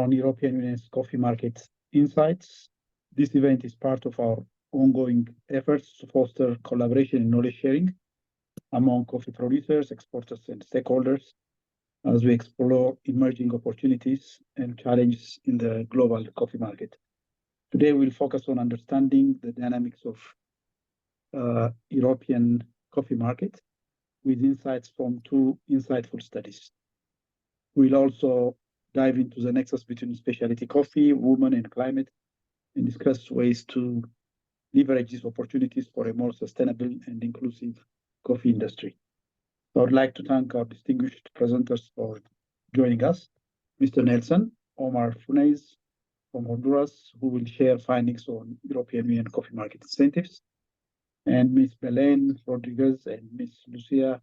on European Union's coffee market insights. This event is part of our ongoing efforts to foster collaboration and knowledge sharing among coffee producers, exporters, and stakeholders as we explore emerging opportunities and challenges in the global coffee market. Today, we'll focus on understanding the dynamics of European coffee market with insights from two insightful studies. We'll also dive into the nexus between specialty coffee, women, and climate, and discuss ways to leverage these opportunities for a more sustainable and inclusive coffee industry. So I'd like to thank our distinguished presenters for joining us, Mr. Nelson Omar Funes from Honduras, who will share findings on European Union coffee market incentives, and Ms. Belen Rodriguez and Ms. Lucia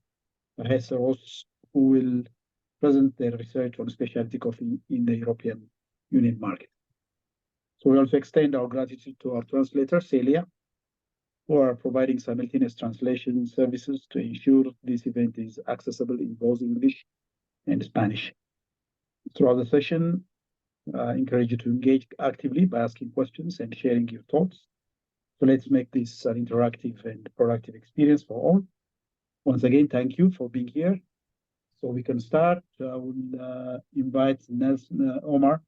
Hesseros, who will present their research on specialty coffee in the European Union market. So we also extend our gratitude to our translator, Celia, who are providing simultaneous translation services to ensure this event is accessible in both English and Spanish. Throughout the session, I encourage you to engage actively by asking questions and sharing your thoughts. So let's make this an interactive and productive experience for all. Once again, thank you for being here. So we can start. I will invite Nelson Omar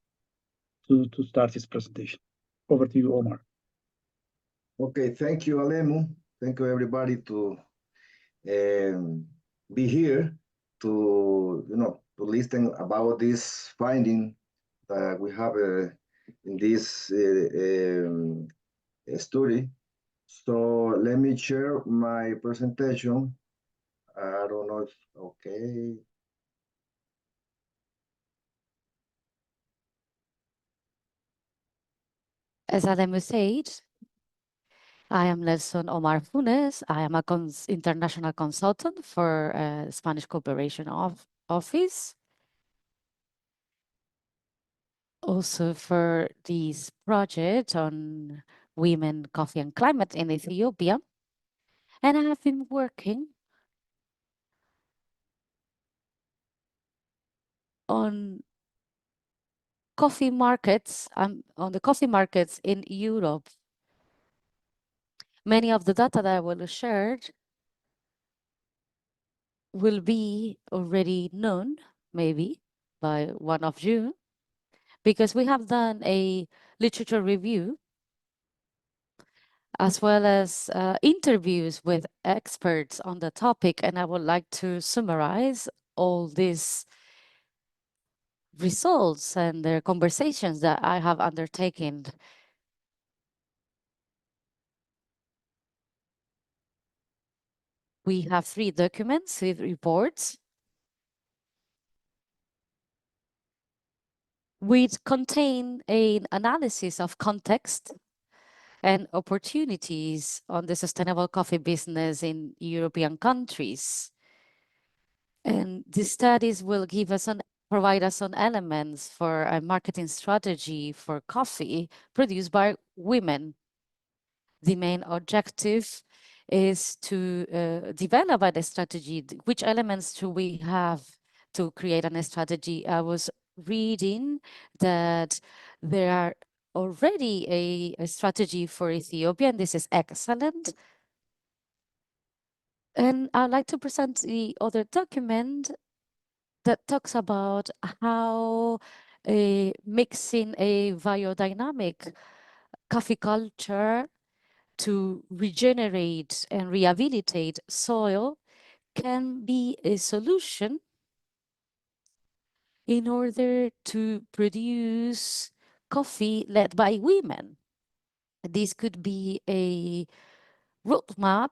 to start his presentation. Over to you, Omar. Okay, thank you, Alemu. Thank you, everybody, to be here to to listen about this finding that we have in this study. So let me share my presentation. I don't know if okay. As Alemu said, I am Nelson Omar Funes. I am a international consultant for Spanish Cooperation Office. Also for this project on women, coffee, and climate in Ethiopia. And I have been working on coffee markets, on the coffee markets in Europe. Many of the data that I will share will be already known, maybe, by one of you, because we have done a literature review as well as interviews with experts on the topic, and I would like to summarize all these results and the conversations that I have undertaken. We have 3 documents, 3 reports, which contain an analysis of context and opportunities on the sustainable coffee business in European countries. And these studies will provide us some elements for a marketing strategy for coffee produced by women. The main objective is to develop a strategy. Which elements do we have to create a strategy? I was reading that there are already a strategy for Ethiopia, and this is excellent. And I'd like to present the other document that talks about how mixing a biodynamic coffee culture to regenerate and rehabilitate soil can be a solution in order to produce coffee led by women. This could be a roadmap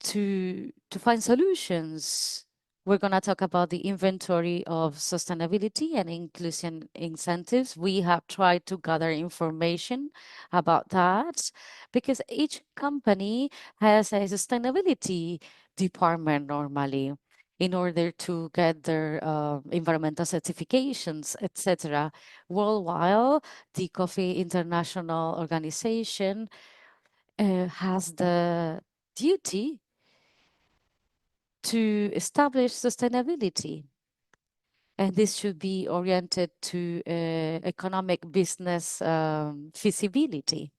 to find solutions. We're going to talk about the inventory of sustainability and inclusion incentives. We have tried to gather information about that because each company has a sustainability department normally in order to get their environmental certifications, etc. Worldwide, the Coffee International Organization has the duty to establish sustainability. And this should be oriented to economic business feasibility.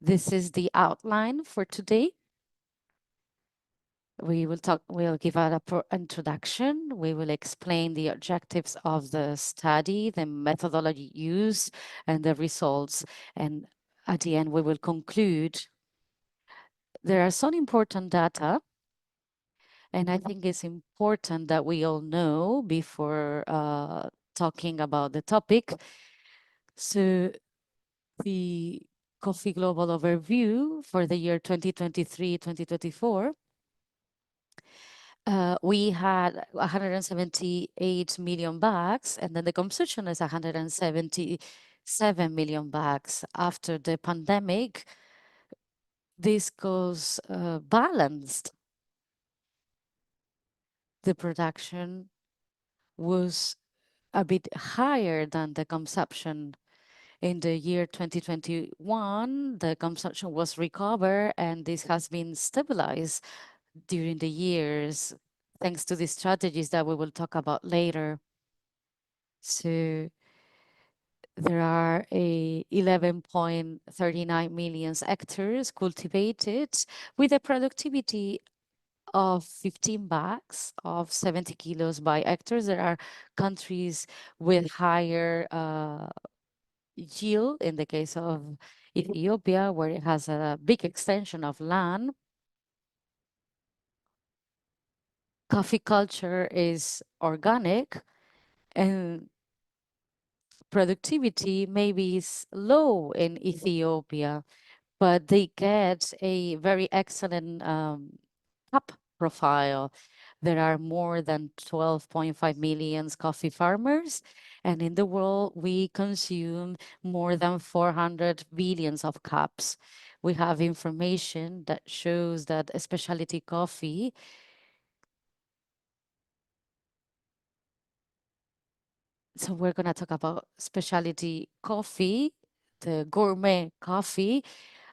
This is the outline for today. We'll give out an introduction. We will explain the objectives of the study, the methodology used, and the results. And at the end, we will conclude. There are some important data, and I think it's important that we all know before talking about the topic. So the Coffee Global Overview for the year 2023-2024, we had 178 million bags, and then the consumption is 177 million bags. After the pandemic, this goes balanced. The production was a bit higher than the consumption. In the year 2021, the consumption was recovered, and this has been stabilized during the years, thanks to the strategies that we will talk about later. So there are 11.39 million hectares cultivated with a productivity of 15 bags of 70 kilos by hectares. There are countries with higher yield, in the case of Ethiopia, where it has a big extension of land. Coffee culture is organic, and productivity maybe is low in Ethiopia, but they get a very excellent cup profile. There are more than 12.5 million coffee farmers, and in the world, we consume more than 400 billions of cups. We have information that shows that specialty coffee so we're going to talk about specialty coffee, the gourmet coffee,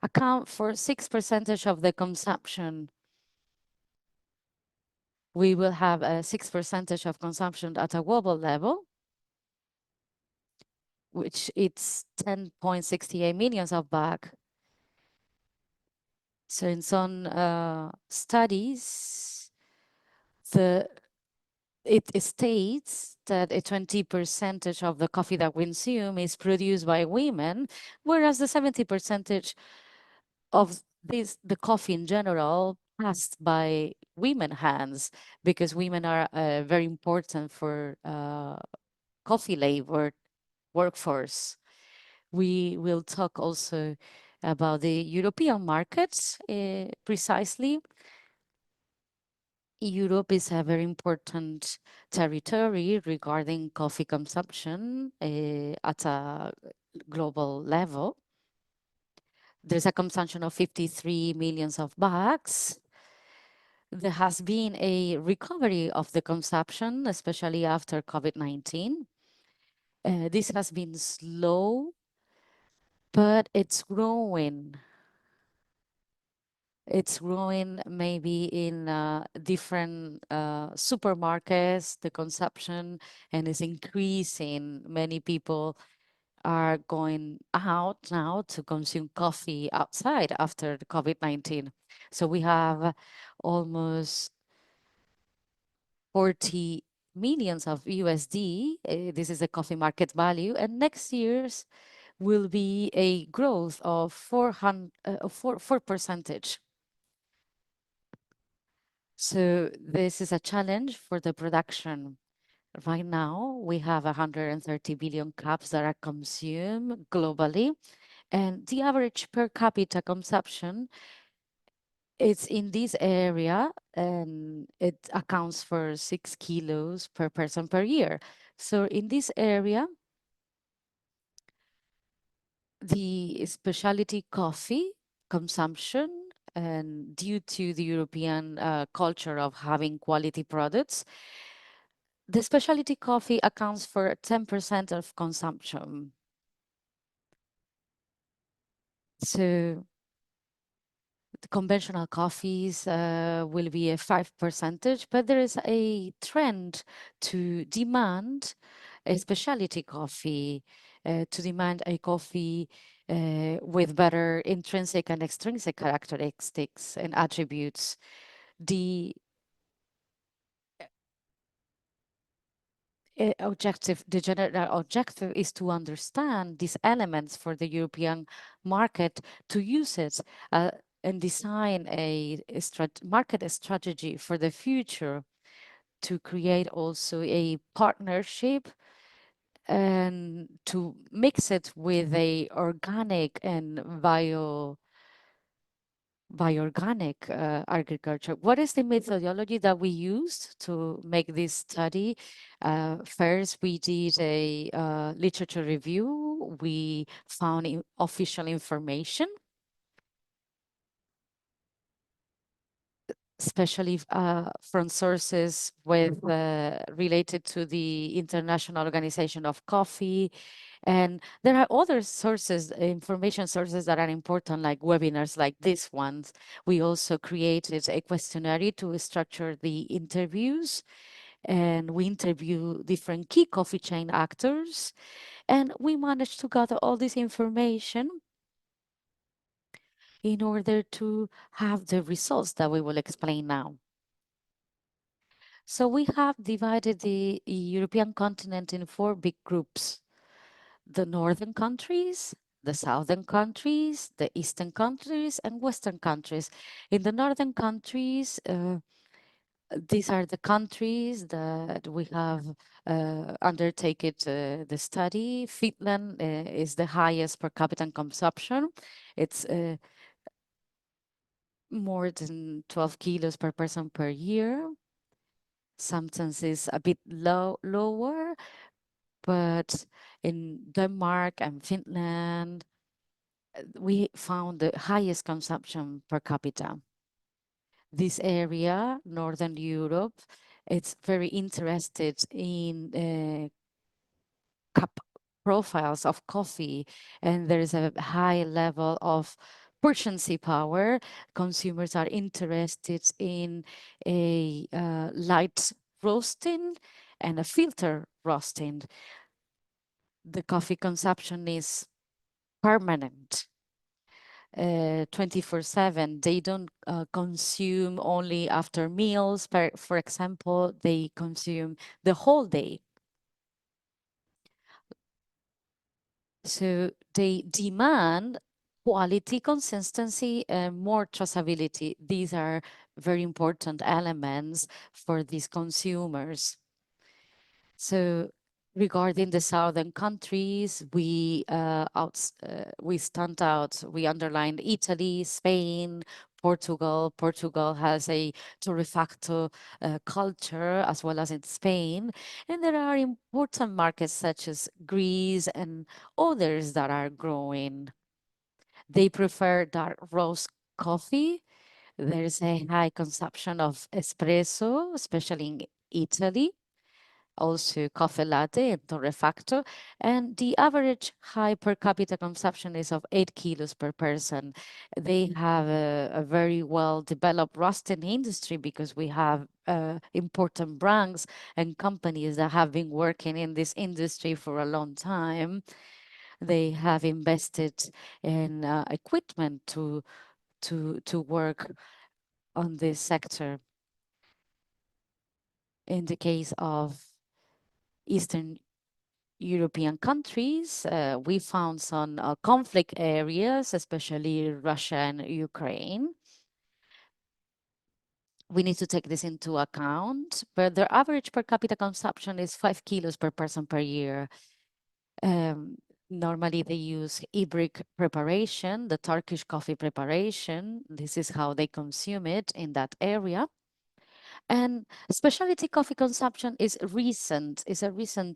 account for 6% of the consumption. We will have a 6% of consumption at a global level, which it's 10.68 millions of bags. So in some studies, it states that a 20% of the coffee that we consume is produced by women, whereas the 70% of the coffee in general passed by women hands, because women are very important for coffee labor workforce. We will talk also about the European markets precisely. Europe is a very important territory regarding coffee consumption at a global level. There's a consumption of 53 millions of bags. There has been a recovery of the consumption, especially after COVID-19. This has been slow, but it's growing. It's growing maybe in different supermarkets, the consumption, and is increasing. Many people are going out now to consume coffee outside after the COVID-19. So we have almost 40 millions of USD. This is the coffee market value, and next year's will be a growth of 4%. So this is a challenge for the production. Right now, we have 130 billion cups that are consumed globally, and the average per capita consumption is in this area, and it accounts for 6 kilos per person per year. So in this area, the specialty coffee consumption, and due to the European culture of having quality products, the specialty coffee accounts for 10% of consumption. So the conventional coffees will be a 5%, but there is a trend to demand a specialty coffee, to demand a coffee with better intrinsic and extrinsic characteristics and attributes. The the general objective is to understand these elements for the European market, to use it and design a market strategy for the future, to create also a partnership and to mix it with a organic and bioorganic agriculture. What is the methodology that we used to make this study? First, we did a literature review. We found official information, especially from sources with related to the International Organization of Coffee. And there are other sources, information sources that are important, like webinars like this ones. We also created a questionnaire to structure the interviews, and we interview different key coffee chain actors. And we managed to gather all this information in order to have the results that we will explain now. So we have divided the European continent in 4 big groups: the northern countries, the southern countries, the eastern countries, and western countries. In the northern countries, these are the countries that we have undertaken the study. Finland is the highest per capita consumption. It's more than 12 kilos per person per year. Sometimes it's a bit lower, but in Denmark and Finland, we found the highest consumption per capita. This area, Northern Europe, it's very interested in cup profiles of coffee, and there is a high level of purchasing power. Consumers are interested in a light roasting and a filter roasting. The coffee consumption is permanent, 24/7. They don't consume only after meals. For example, they consume the whole day. So they demand quality, consistency, and more traceability. These are very important elements for these consumers. So regarding the southern countries, we stand out. We underlined Italy, Spain, Portugal. Portugal has a torrefacto culture, as well as in Spain. And there are important markets such as Greece and others that are growing. They prefer dark roast coffee. There's a high consumption of espresso, especially in Italy. Also coffee latte and torrefacto, and the average high per capita consumption is of 8 kilos per person. They have a very well developed roasting industry, because we have important brands and companies that have been working in this industry for a long time. They have invested in equipment to work on this sector. In the case of Eastern European countries, we found some conflict areas, especially Russia and Ukraine. We need to take this into account, but their average per capita consumption is 5 kilos per person per year. Normally they use Ibrik preparation, the Turkish coffee preparation. This is how they consume it in that area. And specialty coffee consumption is a recent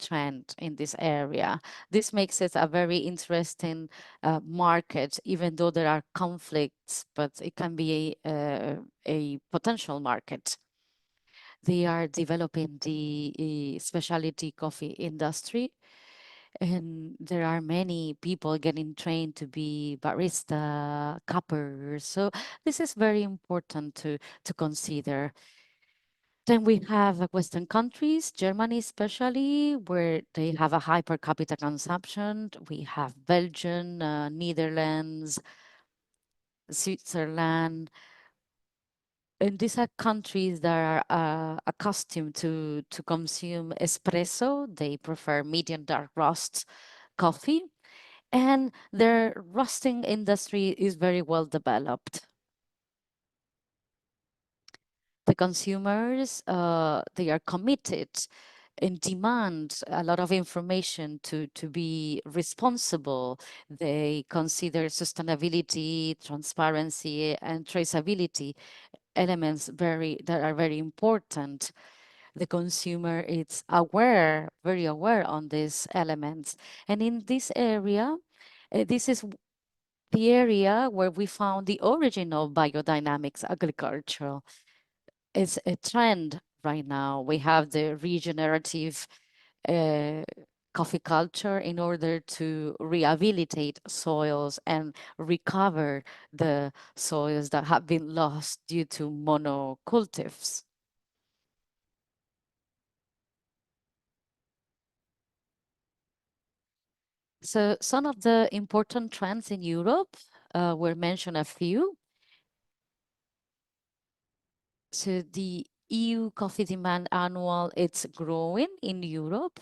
trend in this area. This makes it a very interesting market, even though there are conflicts, but it can be a potential market. They are developing the specialty coffee industry. And there are many people getting trained to be barista, cuppers. So this is very important to consider. Then we have Western countries, Germany especially, where they have a high per capita consumption. We have Belgium, Netherlands, Switzerland, and these are countries that are accustomed to consume espresso. They prefer medium dark roast coffee, and their roasting industry is very well developed. The consumers, they are committed and demand a lot of information to be responsible. They consider sustainability, transparency, and traceability elements that are very important. The consumer is aware, very aware on these elements. And in this area, this is the area where we found the origin of biodynamics agriculture. It's a trend right now. We have the regenerative uh, coffee culture in order to rehabilitate soils and recover the soils that have been lost due to monocultives. So some of the important trends in Europe, were mentioned a few. So the EU coffee demand annual, it's growing in Europe.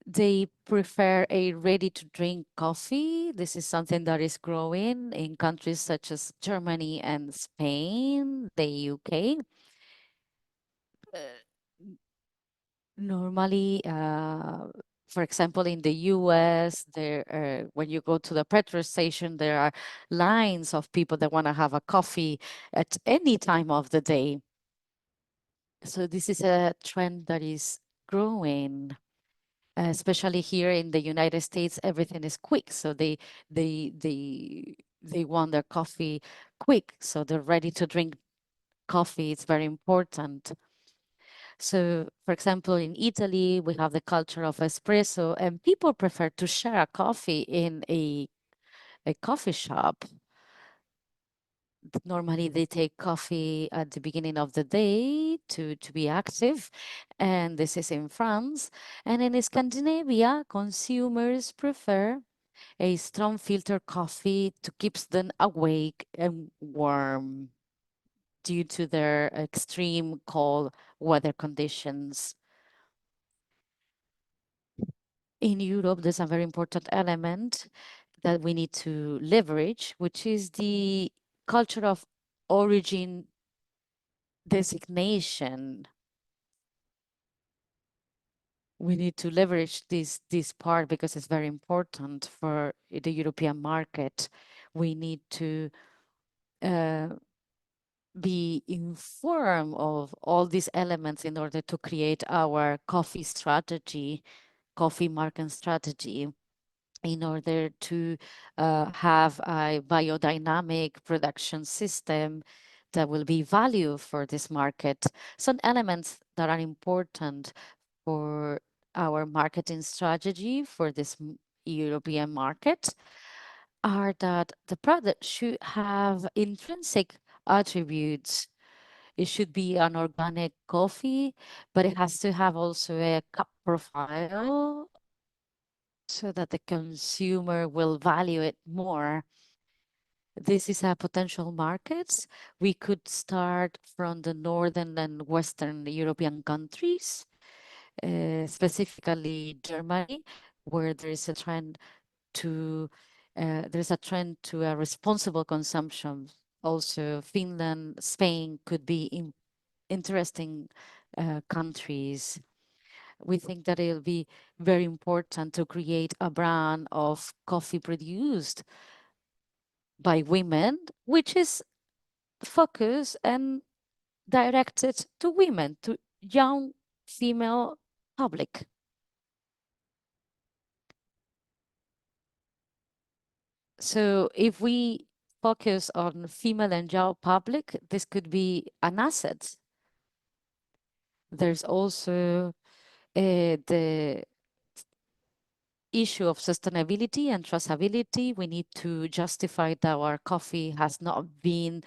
They prefer a ready-to-drink coffee. This is something that is growing in countries such as Germany and Spain, the UK. Normally, for example, in the US, when you go to the petrol station, there are lines of people that want to have a coffee at any time of the day. So this is a trend that is growing, especially here in the United States. Everything is quick, so they want their coffee quick. So the ready to drink coffee is very important. So, for example, in Italy, we have the culture of espresso, and people prefer to share a coffee in a coffee shop. Normally, they take coffee at the beginning of the day to be active, and this is in France. And in Scandinavia, consumers prefer a strong filter coffee to keep them awake and warm due to their extreme cold weather conditions. In Europe, there's a very important element that we need to leverage, which is the culture of origin designation. We need to leverage this part because it's very important for the European market. We need to be informed of all these elements in order to create our coffee strategy, coffee market strategy, in order to have a biodynamic production system that will be value for this market. Some elements that are important for our marketing strategy for this European market are that the product should have intrinsic attributes. It should be an organic coffee, but it has to have also a cup profile so that the consumer will value it more. This is a potential markets. We could start from the northern and western European countries, specifically Germany, where there is a trend to a responsible consumption. Also, Finland, Spain could be interesting countries. We think that it'll be very important to create a brand of coffee produced by women, which is focused and directed to women, to young female public. So if we focus on female and young public, this could be an asset. There's also the issue of sustainability and traceability. We need to justify that our coffee has not been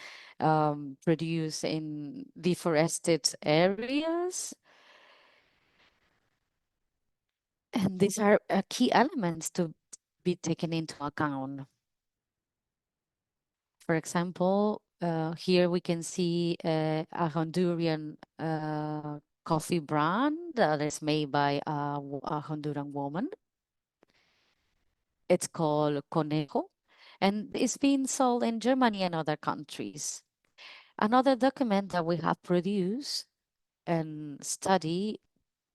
produced in deforested areas. And these are key elements to be taken into account. For example, here we can see a Honduran coffee brand that is made by a Honduran woman. It's called Conejo, and it's being sold in Germany and other countries. Another document that we have produced and study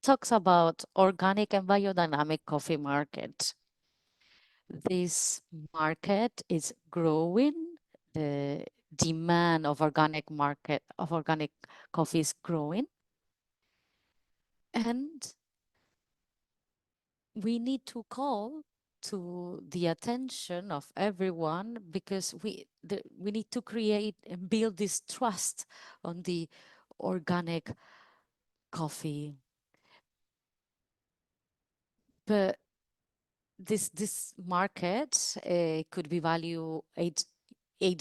talks about organic and biodynamic coffee market. This market is growing. The demand of organic coffee is growing. And we need to call to the attention of everyone, because we need to create and build this trust on the organic coffee. But this market could be value 8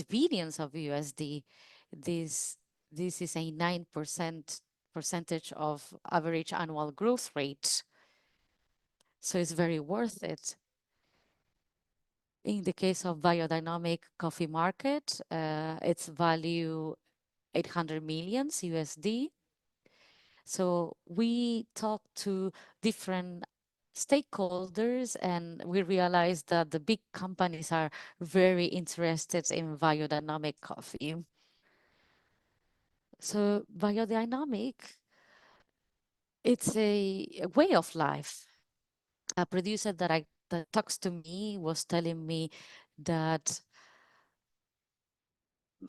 billions of USD. This is a 9% percentage of average annual growth rate. So it's very worth it. In the case of biodynamic coffee market, it's value 800 millions USD. So we talked to different stakeholders, and we realized that the big companies are very interested in biodynamic coffee. So biodynamic, it's a way of life. A producer that talks to me was telling me that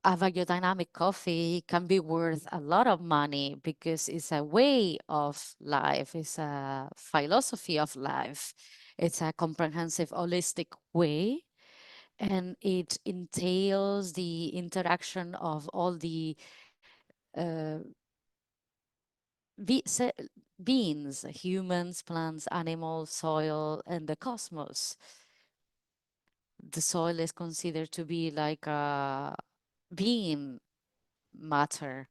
a biodynamic coffee can be worth a lot of money because it's a way of life, it's a philosophy of life, it's a comprehensive, holistic way, and it entails the interaction of all the beings, humans, plants, animals, soil, and the cosmos. The soil is considered to be like a being matter.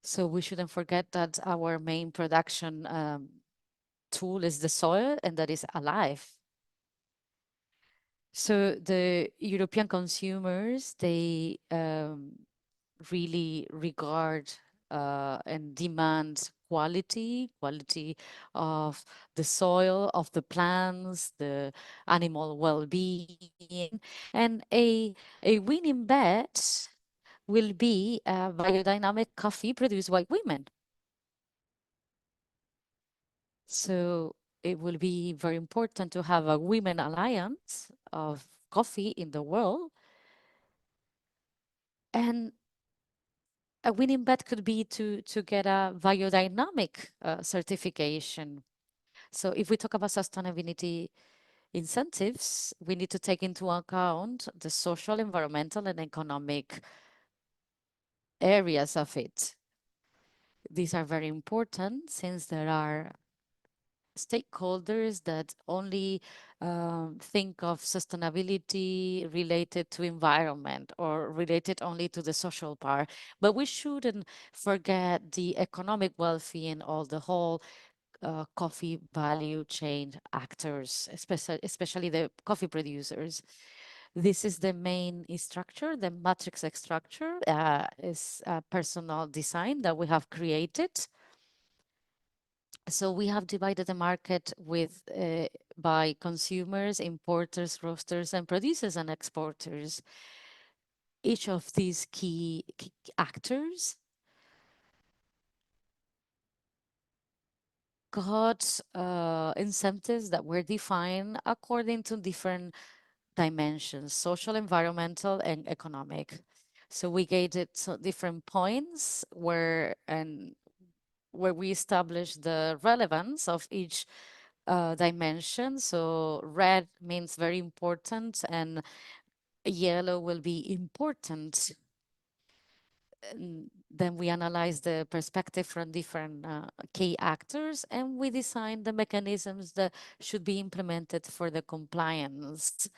So we shouldn't forget that our main production tool is the soil, and that is alive. So the European consumers, they really regard and demand quality of the soil, of the plants, the animal well-being, and a winning bet will be a biodynamic coffee produced by women. So it will be very important to have a women alliance of coffee in the world. And a winning bet could be to get a biodynamic certification. So if we talk about sustainability incentives, we need to take into account the social, environmental, and economic areas of it. These are very important since there are stakeholders that only think of sustainability related to environment or related only to the social part. But we shouldn't forget the economic well-being of the whole coffee value chain actors, especially the coffee producers. This is the main structure. The matrix structure is a personal design that we have created. So we have divided the market with by consumers, importers, roasters, and producers and exporters. Each of these key actors got incentives that were defined according to different dimensions: social, environmental, and economic. So we gave it different points where we established the relevance of each dimension. So red means very important, and yellow will be important. then we analyze the perspective from different key actors, and we design the mechanisms that should be implemented for the compliance,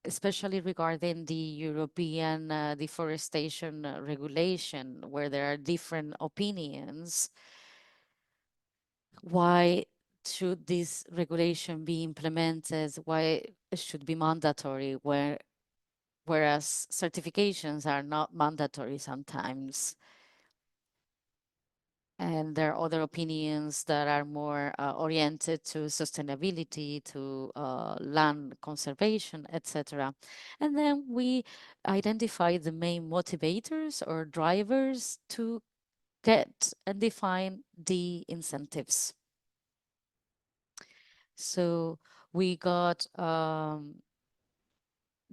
especially regarding the European deforestation regulation, where there are different opinions. Why should this regulation be implemented? Why it should be mandatory, whereas certifications are not mandatory sometimes? And there are other opinions that are more oriented to sustainability, to land conservation, etc. And then we identify the main motivators or drivers to get and define the incentives. So we got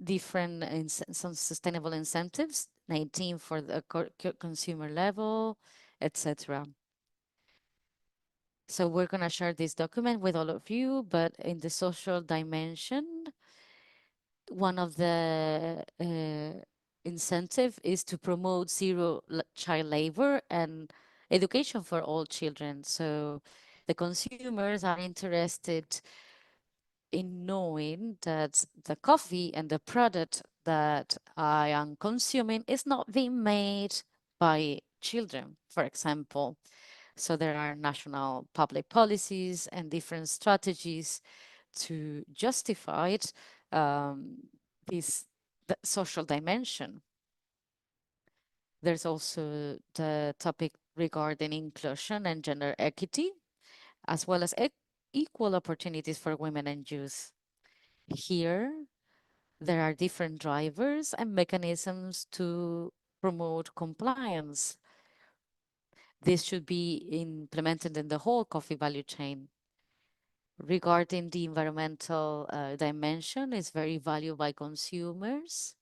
different some sustainable incentives, 19 for the consumer level, etc. So we're going to share this document with all of you, but in the social dimension, one of the incentive is to promote zero child labor and education for all children. So the consumers are interested in knowing that the coffee and the product that I am consuming is not being made by children, for example. So there are national public policies and different strategies to justify it, this the social dimension. There's also the topic regarding inclusion and gender equity, as well as equal opportunities for women and youth. Here, there are different drivers and mechanisms to promote compliance. This should be implemented in the whole coffee value chain. Regarding the environmental dimension, is very valued by consumers.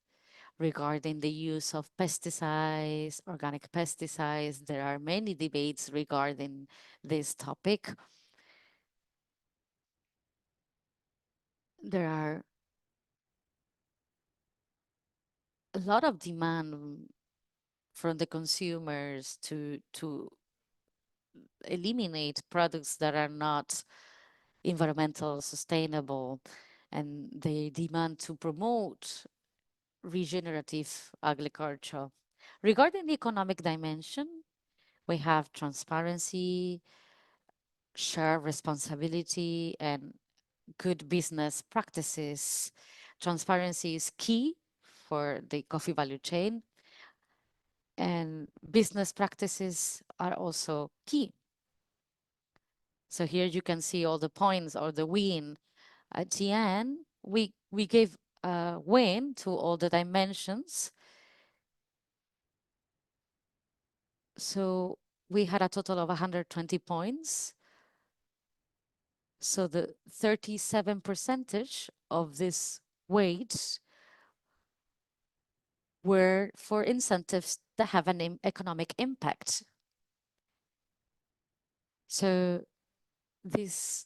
Regarding the use of pesticides, organic pesticides, there are many debates regarding this topic. There are a lot of demand from the consumers to eliminate products that are not environmental sustainable, and they demand to promote regenerative agriculture. Regarding the economic dimension, we have transparency, shared responsibility, and good business practices. Transparency is key for the coffee value chain, and business practices are also key. So here you can see all the points or the win. At the end, we gave a win to all the dimensions. So we had a total of 120 points. So the 37% of this weight were for incentives that have an economic impact. So this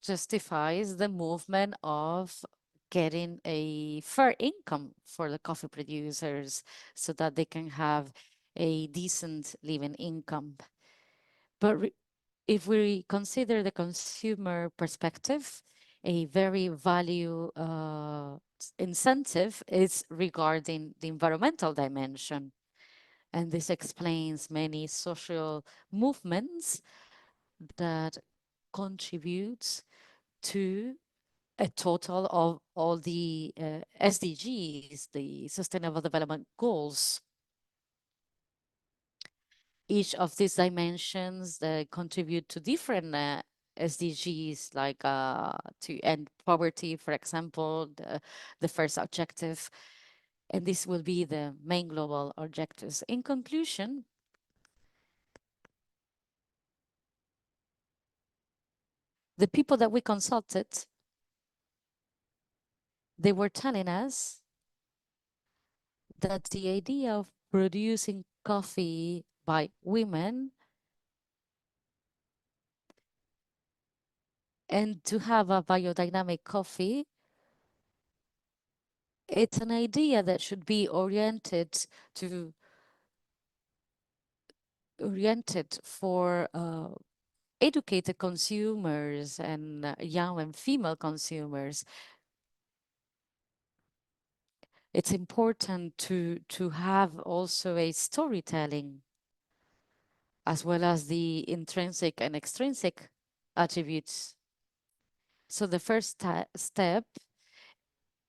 justifies the movement of getting a fair income for the coffee producers so that they can have a decent living income. But if we consider the consumer perspective, a very value incentive is regarding the environmental dimension. And this explains many social movements that contributes to a total of all the SDGs, the Sustainable Development Goals. Each of these dimensions contribute to different SDGs, like to end poverty, for example, the first objective. And this will be the main global objectives. In conclusion, the people that we consulted, they were telling us that the idea of producing coffee by women and to have a biodynamic coffee it's an idea that should be oriented for educated consumers and young and female consumers. It's important to have also a storytelling as well as the intrinsic and extrinsic attributes. So the first step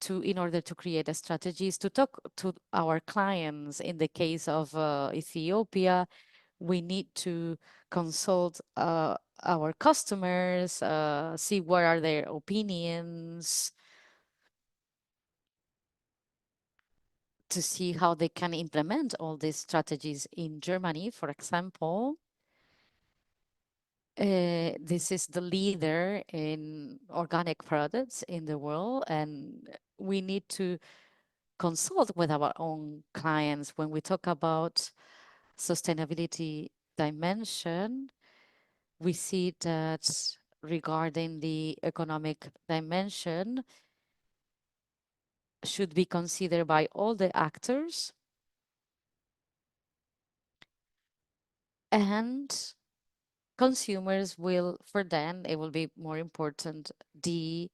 in order to create a strategy is to talk to our clients. In the case of Ethiopia, we need to consult our customers, see what are their opinions, to see how they can implement all these strategies. In Germany, for example, this is the leader in organic products in the world, and we need to consult with our own clients when we talk about sustainability dimension. We see that regarding the economic dimension should be considered by all the actors, and consumers will, for them, it will be more important, the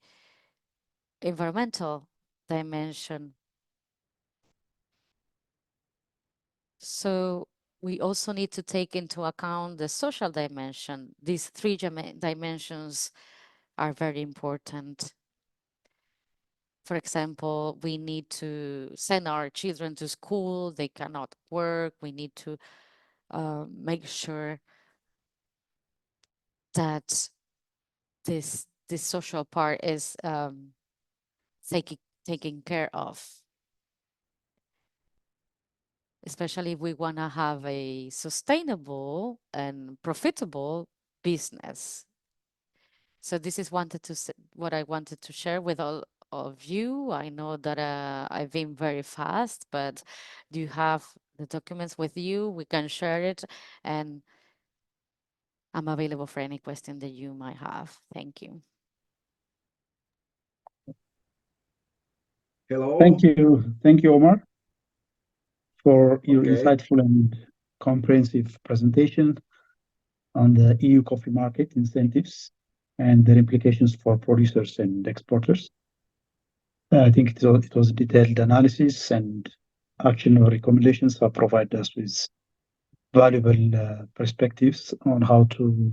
environmental dimension. So we also need to take into account the social dimension. These three dimensions are very important. For example, we need to send our children to school, they cannot work, we need to make sure that this social part is taken care of. Especially if we want to have a sustainable and profitable business. So this is what I wanted to share with all of you. I know that I've been very fast, but do you have the documents with you? We can share it, and I'm available for any question that you might have. Thank you. Hello. Thank you, Omar, for your Okay. insightful and comprehensive presentation on the EU coffee market incentives and their implications for producers and exporters. I think it was a detailed analysis, and action or recommendations have provided us with valuable perspectives on how to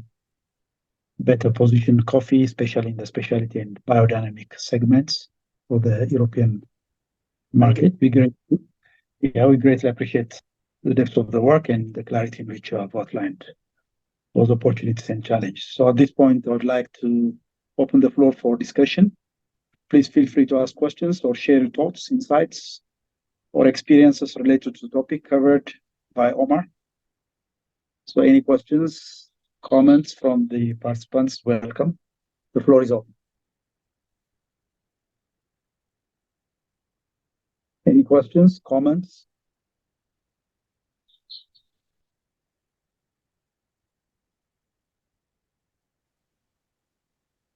better position coffee, especially in the specialty and biodynamic segments for the European market. We greatly appreciate the depth of the work and the clarity in which you have outlined those opportunities and challenges. So at this point, I would like to open the floor for discussion. Please feel free to ask questions or share your thoughts, insights, or experiences related to the topic covered by Omar. So any questions, comments from the participants, welcome. The floor is open. Any questions, comments?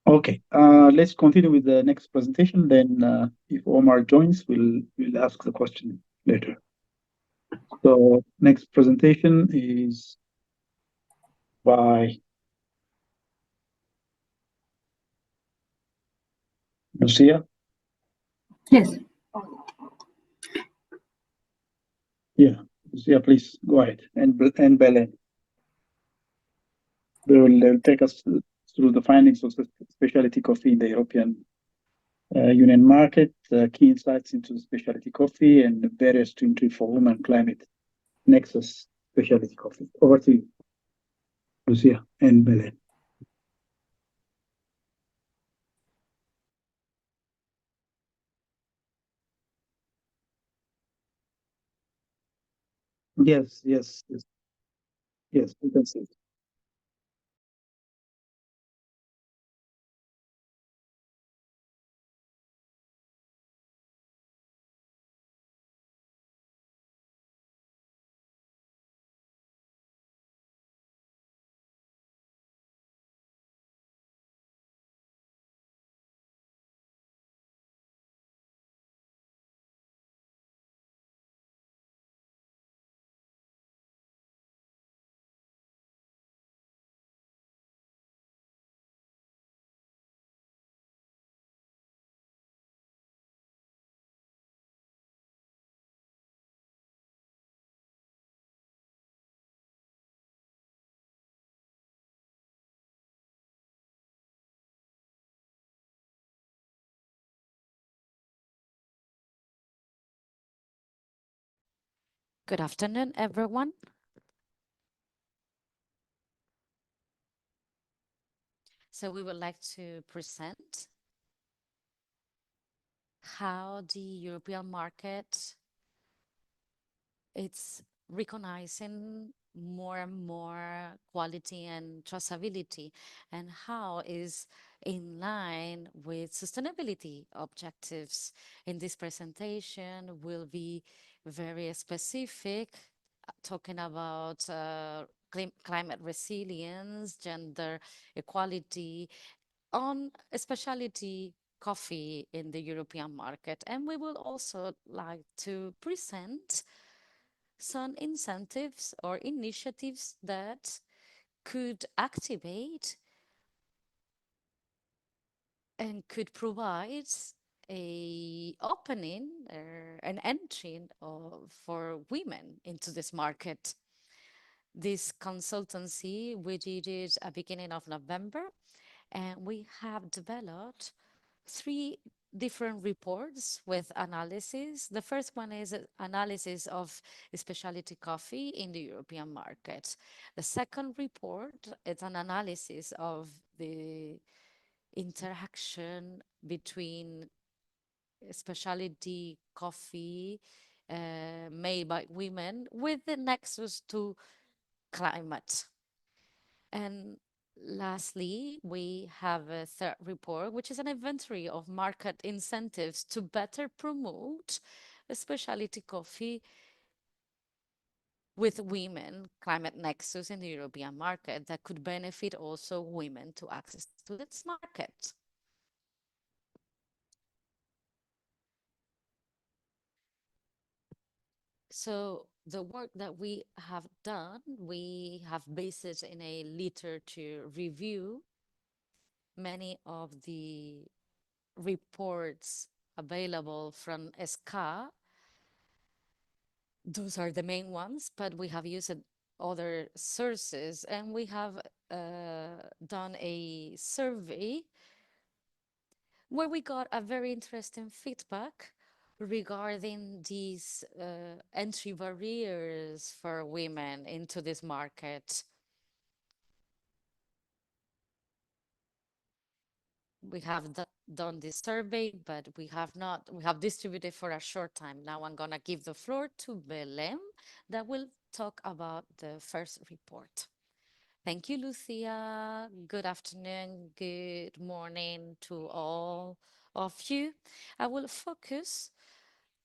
Okay, let's continue with the next presentation. Then if Omar joins, we'll ask the question later. So next presentation is by Lucia. Yes. Yeah, Lucia, please go ahead. And Belen. They'll take us through the findings of specialty coffee in the European Union market, key insights into specialty coffee, and the barriers to entry for women climate nexus specialty coffee. Over to you, Lucia and Belen. Yes, we can see it. Good afternoon, everyone. So we would like to present how the European market it's recognizing more and more quality and traceability, and how is in line with sustainability objectives. In this presentation will be very specific, talking about climate resilience, gender equality, on specialty coffee in the European market. And we will also like to present some incentives or initiatives that could activate and could provide a opening or an entry for women into this market. This consultancy, we did it at beginning of November, and we have developed 3 different reports with analysis. The first one is an analysis of specialty coffee in the European market. The second report is an analysis of the interaction between specialty coffee made by women with the nexus to climate. And lastly, we have a third report, which is an inventory of market incentives to better promote specialty coffee with women climate nexus in the European market that could benefit also women to access to this market. So the work that we have done, we have based it in a literature review. Many of the reports available from SCA, those are the main ones, but we have used other sources, and we have done a survey where we got a very interesting feedback regarding these entry barriers for women into this market. We have done this survey, but we have distributed for a short time. Now I'm gonna give the floor to Belém that will talk about the first report. Thank you, Lucia. Good afternoon, good morning to all of you. I will focus,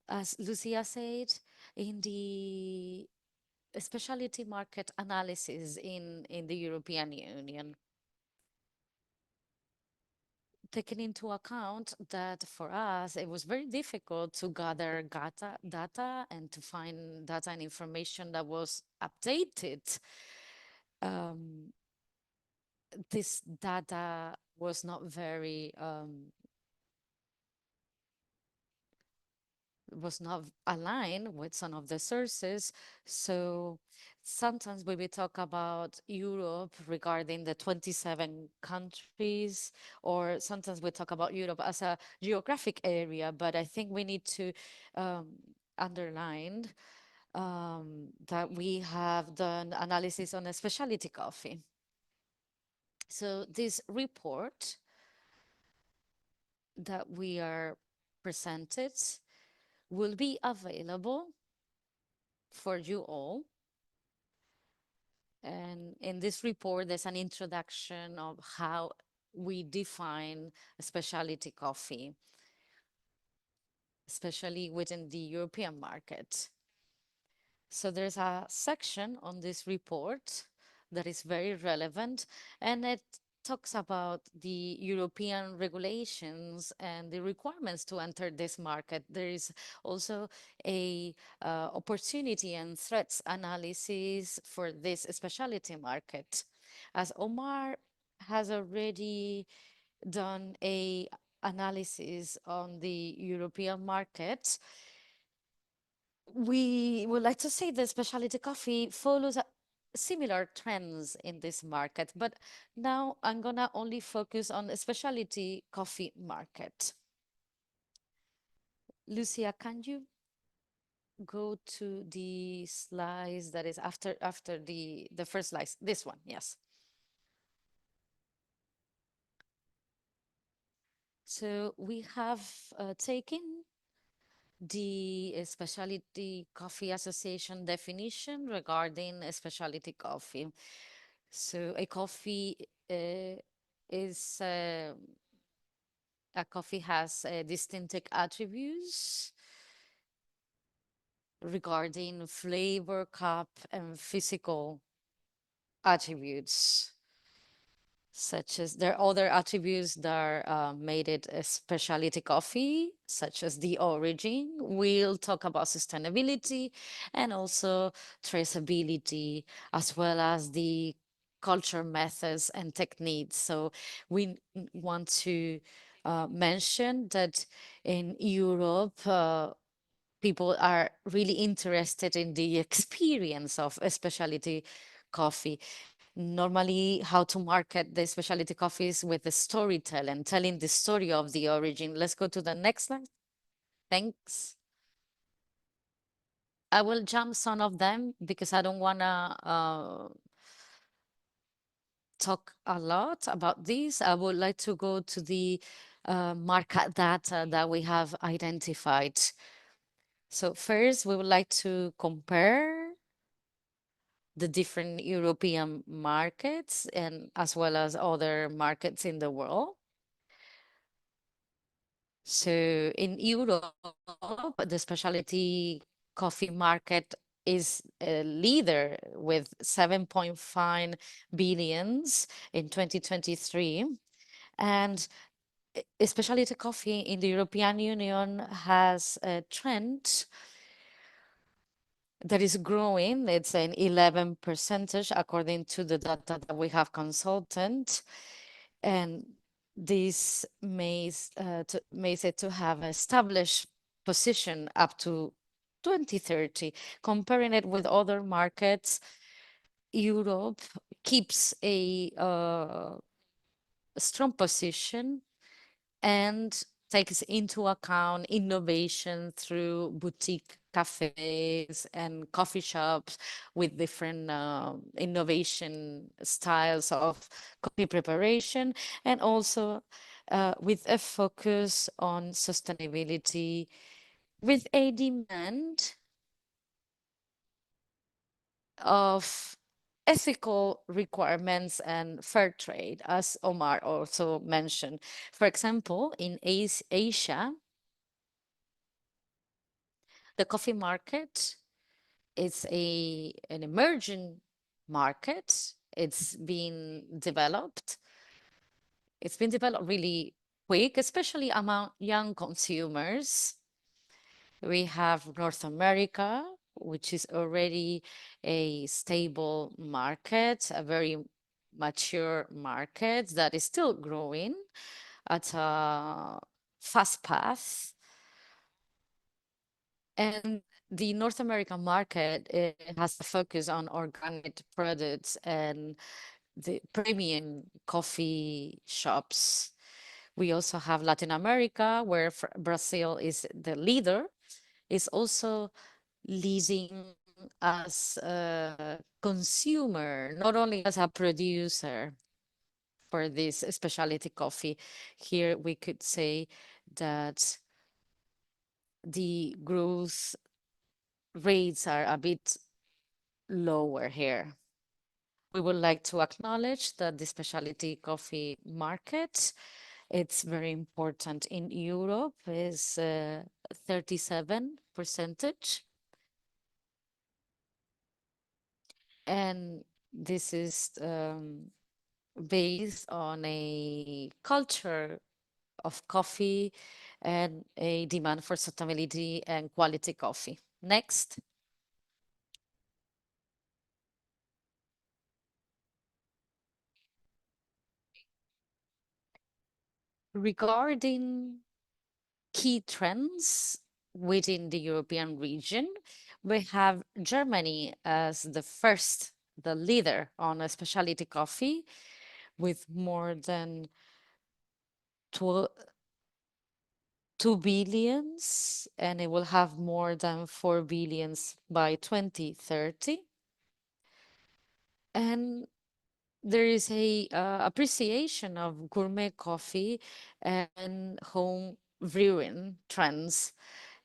as Lucia said, in the specialty market analysis in the European Union. Taking into account that for us, it was very difficult to gather data and to find data and information that was updated. This data was not very was not aligned with some of the sources. So sometimes when we talk about Europe regarding the 27 countries, or sometimes we talk about Europe as a geographic area, but I think we need to underline that we have done analysis on a specialty coffee. So this report that we are presented will be available for you all. And in this report, there's an introduction of how we define specialty coffee, especially within the European market. So there's a section on this report that is very relevant, and it talks about the European regulations and the requirements to enter this market. There is also a opportunity and threats analysis for this specialty market. As Omar has already done a analysis on the European market, we would like to say that specialty coffee follows similar trends in this market, but now I'm gonna only focus on the specialty coffee market. Lucia, can you go to the slides that is after the first slides. This one, yes. So we have taken the Specialty Coffee Association definition regarding a specialty coffee. So a coffee is a coffee has distinctive attributes regarding flavor, cup, and physical attributes, such as there are other attributes that made it a specialty coffee, such as the origin. We'll talk about sustainability and also traceability, as well as the culture methods and techniques. So we want to mention that in Europe, people are really interested in the experience of a specialty coffee. Normally, how to market the specialty coffees with the storytelling, telling the story of the origin. Let's go to the next slide. Thanks. I will jump some of them because I don't want to talk a lot about this. I would like to go to the market data that we have identified. So first, we would like to compare the different European markets and as well as other markets in the world. So in Europe, the specialty coffee market is a leader with 7.5 billions in 2023. And specialty coffee in the European Union has a trend that is growing. It's an 11% according to the data that we have consulted. And this may it to have established position up to 2030. Comparing it with other markets, Europe keeps a strong position and takes into account innovation through boutique cafes and coffee shops with different innovation styles of coffee preparation, and also with a focus on sustainability, with a demand of ethical requirements and fair trade, as Omar also mentioned. For example, in Asia, the coffee market is an emerging market. It's been developed. It's been developed really quick, especially among young consumers. We have North America, which is already a stable market, a very mature market that is still growing at a fast path. And the North American market has a focus on organic products and the premium coffee shops. We also have Latin America, where Brazil is the leader, is also leading as a consumer, not only as a producer for this specialty coffee. Here we could say that the growth rates are a bit lower here. We would like to acknowledge that the specialty coffee market, it's very important in Europe, is 37%. And this is based on a culture of coffee and a demand for sustainability and quality coffee. Next. Regarding key trends within the European region, we have Germany as the leader on a specialty coffee with more than 2 billions, and it will have more than 4 billions by 2030. And there is a appreciation of gourmet coffee and home brewing trends.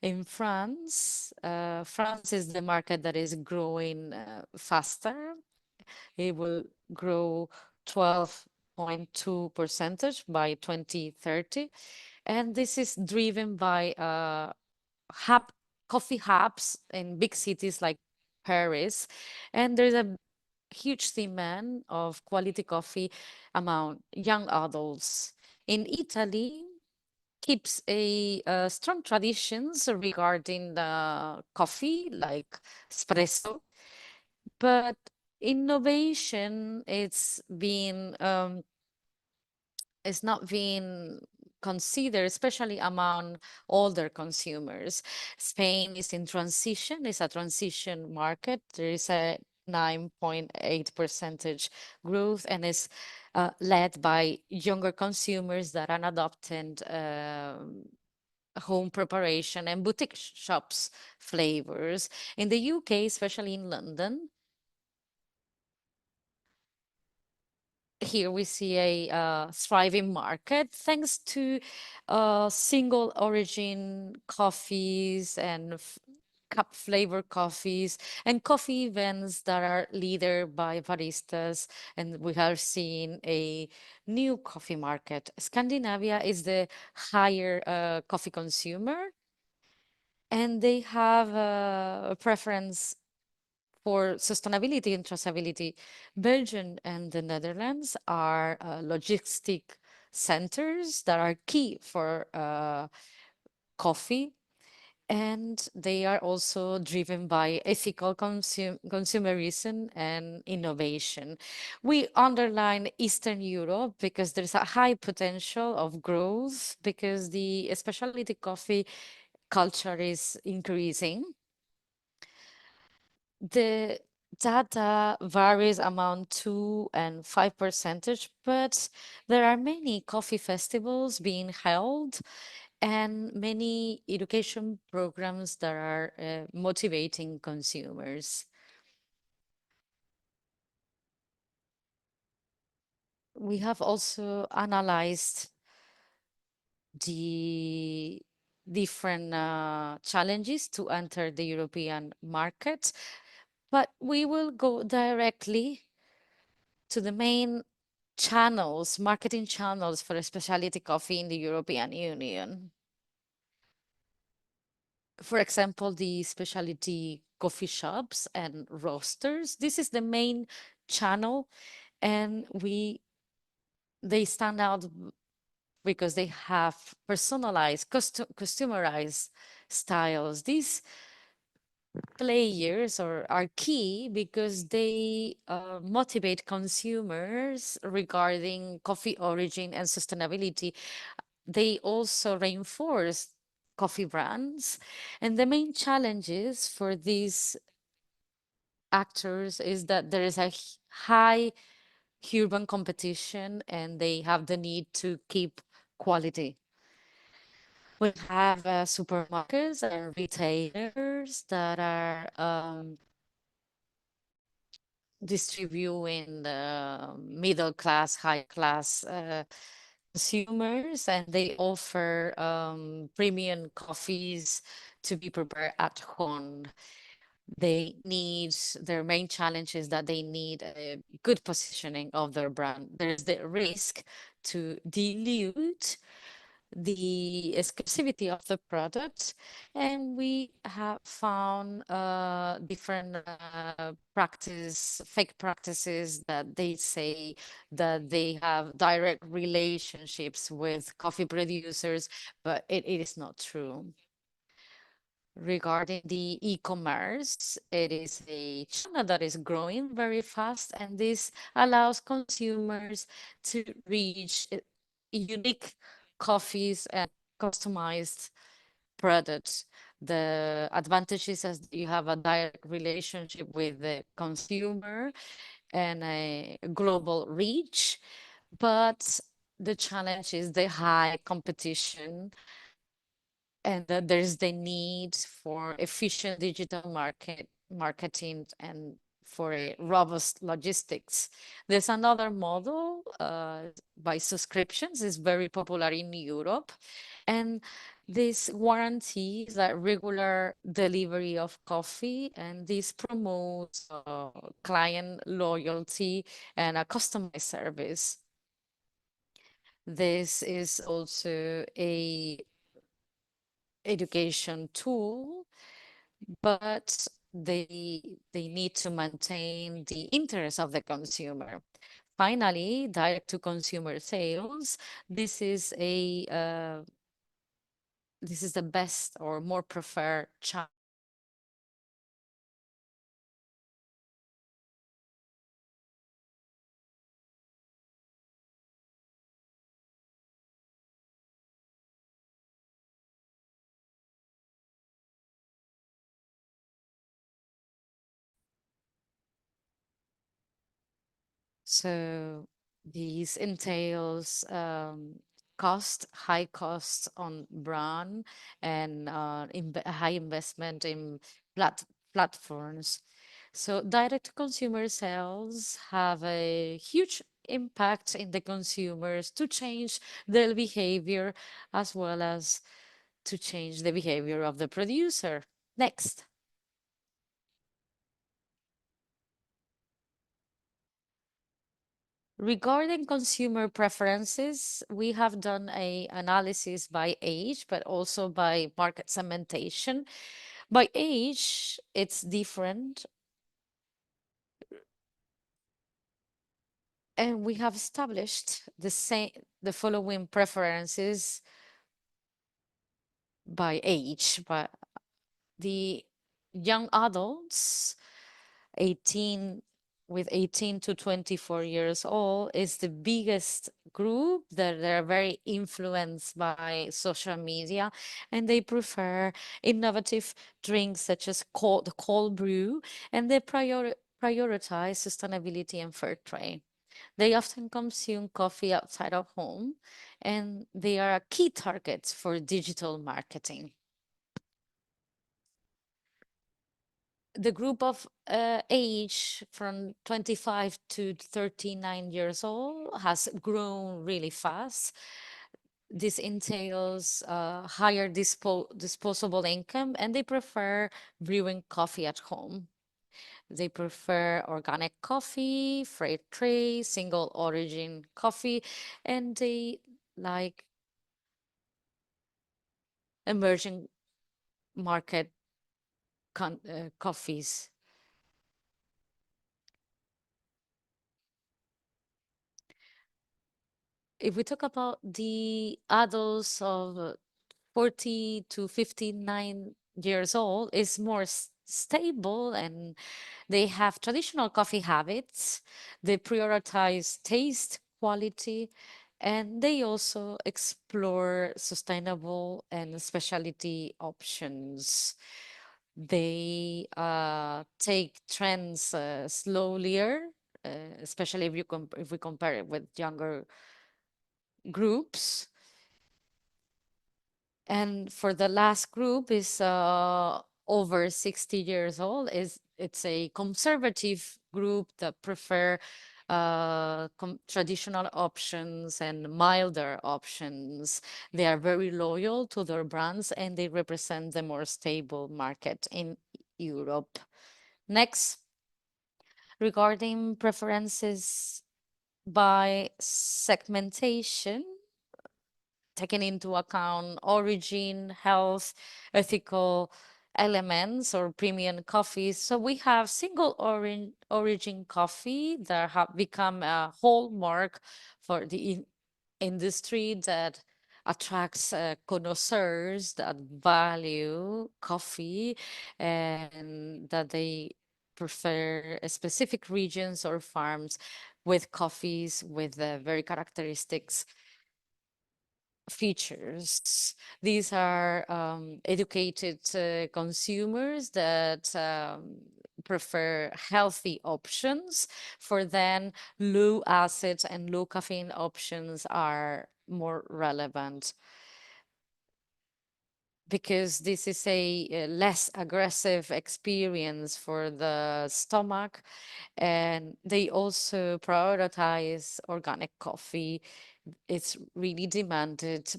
In France, France is the market that is growing faster. It will grow 12.2% by 2030. And this is driven by coffee hubs in big cities like Paris. And there's a huge demand of quality coffee among young adults. In Italy, keeps a strong traditions regarding the coffee, like espresso, but innovation it's not being considered, especially among older consumers. Spain is in transition, it's a transition market. There is a 9.8% growth, and is led by younger consumers that are adopting home preparation and boutique shops flavors. In the UK, especially in London, here we see a thriving market thanks to single origin coffees and cup flavor coffees and coffee events that are led by baristas, and we are seeing a new coffee market. Scandinavia is the higher coffee consumer, and they have a preference for sustainability and traceability. Belgium and the Netherlands are logistic centers that are key for coffee, and they are also driven by ethical consumerism and innovation. We underline Eastern Europe because there's a high potential of growth, because the specialty coffee culture is increasing. The data varies among 2 and 5%, but there are many coffee festivals being held and many education programs that are motivating consumers. We have also analyzed the different challenges to enter the European market, but we will go directly to the main channels, marketing channels for specialty coffee in the European Union. For example, the specialty coffee shops and roasters. This is the main channel, and they stand out because they have personalized, customized styles. These players are key because they motivate consumers regarding coffee origin and sustainability. They also reinforce coffee brands, and the main challenges for these actors is that there is a high urban competition, and they have the need to keep quality. We have supermarkets and retailers that are distributing the middle class, high class consumers, and they offer premium coffees to be prepared at home. Their main challenge is that they need a good positioning of their brand. There's the risk to dilute the exclusivity of the product, and we have found different fake practices that they say that they have direct relationships with coffee producers, but it is not true. Regarding the e-commerce, it is a channel that is growing very fast, and this allows consumers to reach unique coffees and customized products. The advantage is that you have a direct relationship with the consumer and a global reach, but the challenge is the high competition and that there's the need for efficient digital marketing and for a robust logistics. There's another model by subscriptions, is very popular in Europe, and this guarantees that regular delivery of coffee, and this promotes client loyalty and a customized service. This is also a education tool, but they need to maintain the interest of the consumer. Finally, direct to consumer sales. This is the best or more preferred channel. So these entails high costs on brand and high investment in platforms. So direct consumer sales have a huge impact in the consumers to change their behavior as well as to change the behavior of the producer. Next. Regarding consumer preferences, we have done an analysis by age, but also by market segmentation. By age, it's different. And we have established the following preferences by age. But the young adults, 18 to 24 years old, is the biggest group that they're very influenced by social media, and they prefer innovative drinks such as the cold brew, and they prioritize sustainability and fair trade. They often consume coffee outside of home, and they are key targets for digital marketing. The group of age from 25 to 39 years old has grown really fast. This entails higher disposable income, and they prefer brewing coffee at home. They prefer organic coffee, fair trade, single origin coffee, and they like emerging market coffees. If we talk about the adults of 40 to 59 years old, is more stable, and they have traditional coffee habits. They prioritize taste, quality, and they also explore sustainable and specialty options. They take trends slowlier, especially if we compare it with younger groups. And for the last group is over 60 years old. It's a conservative group that prefer traditional options and milder options. They are very loyal to their brands, and they represent the more stable market in Europe. Next, regarding preferences by segmentation, taking into account origin, health, ethical elements, or premium coffees. So we have single origin coffee that have become a hallmark for the industry that attracts connoisseurs that value coffee and that they prefer specific regions or farms with coffees with very characteristics features. These are educated consumers that prefer healthy options. For them, low acid and low caffeine options are more relevant. because this is a less aggressive experience for the stomach. And they also prioritize organic coffee. It's really demanded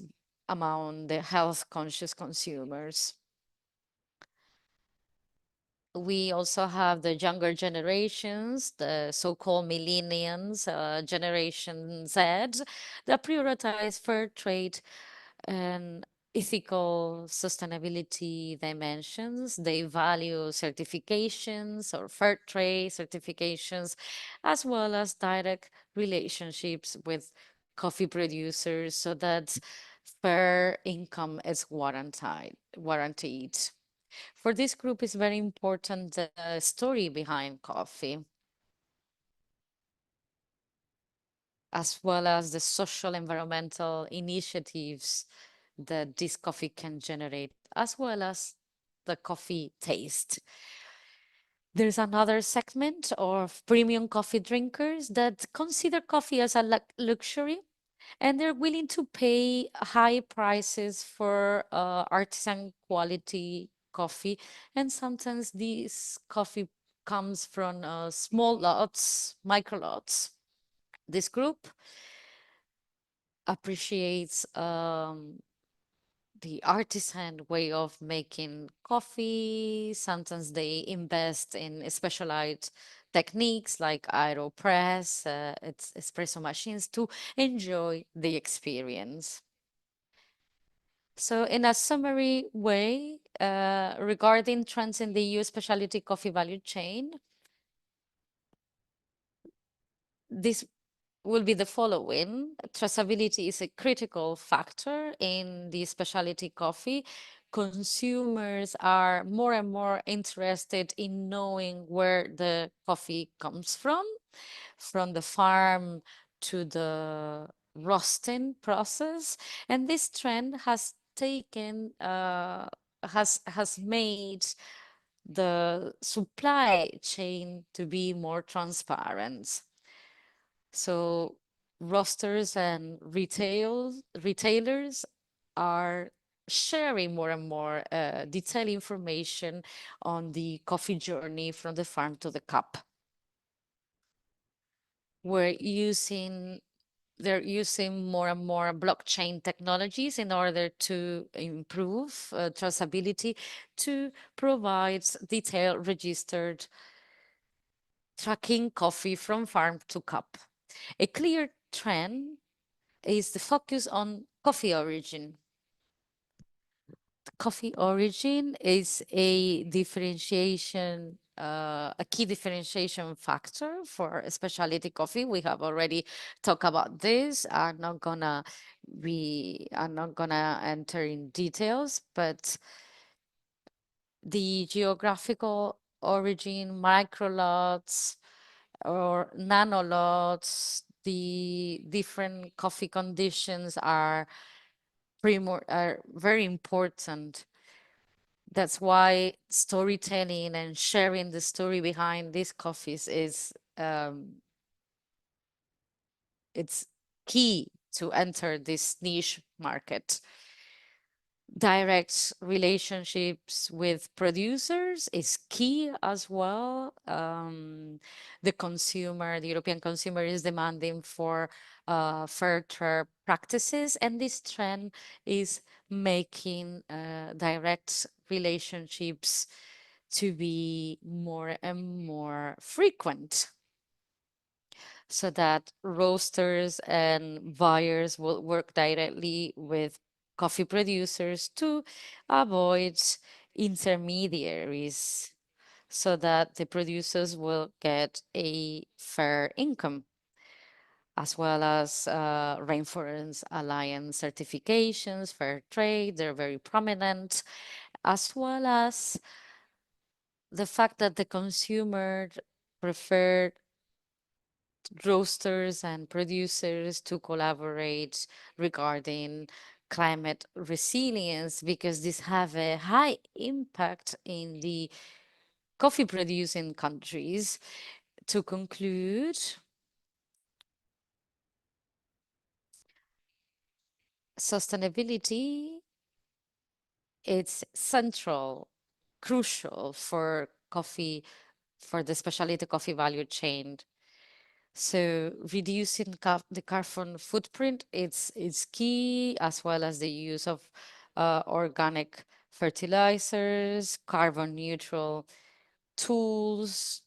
among the health conscious consumers. We also have the younger generations, the so-called millennials, Generation Z, that prioritize fair trade and ethical sustainability dimensions. They value certifications or fair trade certifications, as well as direct relationships with coffee producers so that fair income is guaranteed. For this group, it's very important the story behind coffee, as well as the social environmental initiatives that this coffee can generate, as well as the coffee taste. There's another segment of premium coffee drinkers that consider coffee as a luxury, and they're willing to pay high prices for artisan quality coffee. And sometimes this coffee comes from small lots, micro lots. This group appreciates the artisan way of making coffee. Sometimes they invest in specialized techniques like AeroPress, it's espresso machines to enjoy the experience. So in a summary way, regarding trends in the EU specialty coffee value chain, this will be the following. Traceability is a critical factor in the specialty coffee. Consumers are more and more interested in knowing where the coffee comes from the farm to the roasting process. And this trend has taken, has made the supply chain to be more transparent. So roasters and retailers are sharing more and more detailed information on the coffee journey from the farm to the cup. They're using more and more blockchain technologies in order to improve traceability, to provide detailed registered tracking coffee from farm to cup. A clear trend is the focus on coffee origin. Coffee origin is a differentiation, a key differentiation factor for specialty coffee. We have already talked about this. I'm not gonna enter in details, but the geographical origin, micro lots or nano lots, the different coffee conditions are very important. That's why storytelling and sharing the story behind these coffees is it's key to enter this niche market. Direct relationships with producers is key as well. The European consumer is demanding for fair trade practices, and this trend is making direct relationships to be more and more frequent, so that roasters and buyers will work directly with coffee producers to avoid intermediaries, so that the producers will get a fair income, as well as Rainforest Alliance certifications, fair trade, they're very prominent, as well as the fact that the consumer preferred roasters and producers to collaborate regarding climate resilience, because this have a high impact in the coffee producing countries. To conclude, sustainability it's central, crucial for coffee, for the specialty coffee value chain. So reducing the carbon footprint, it's key, as well as the use of organic fertilizers, carbon neutral tools.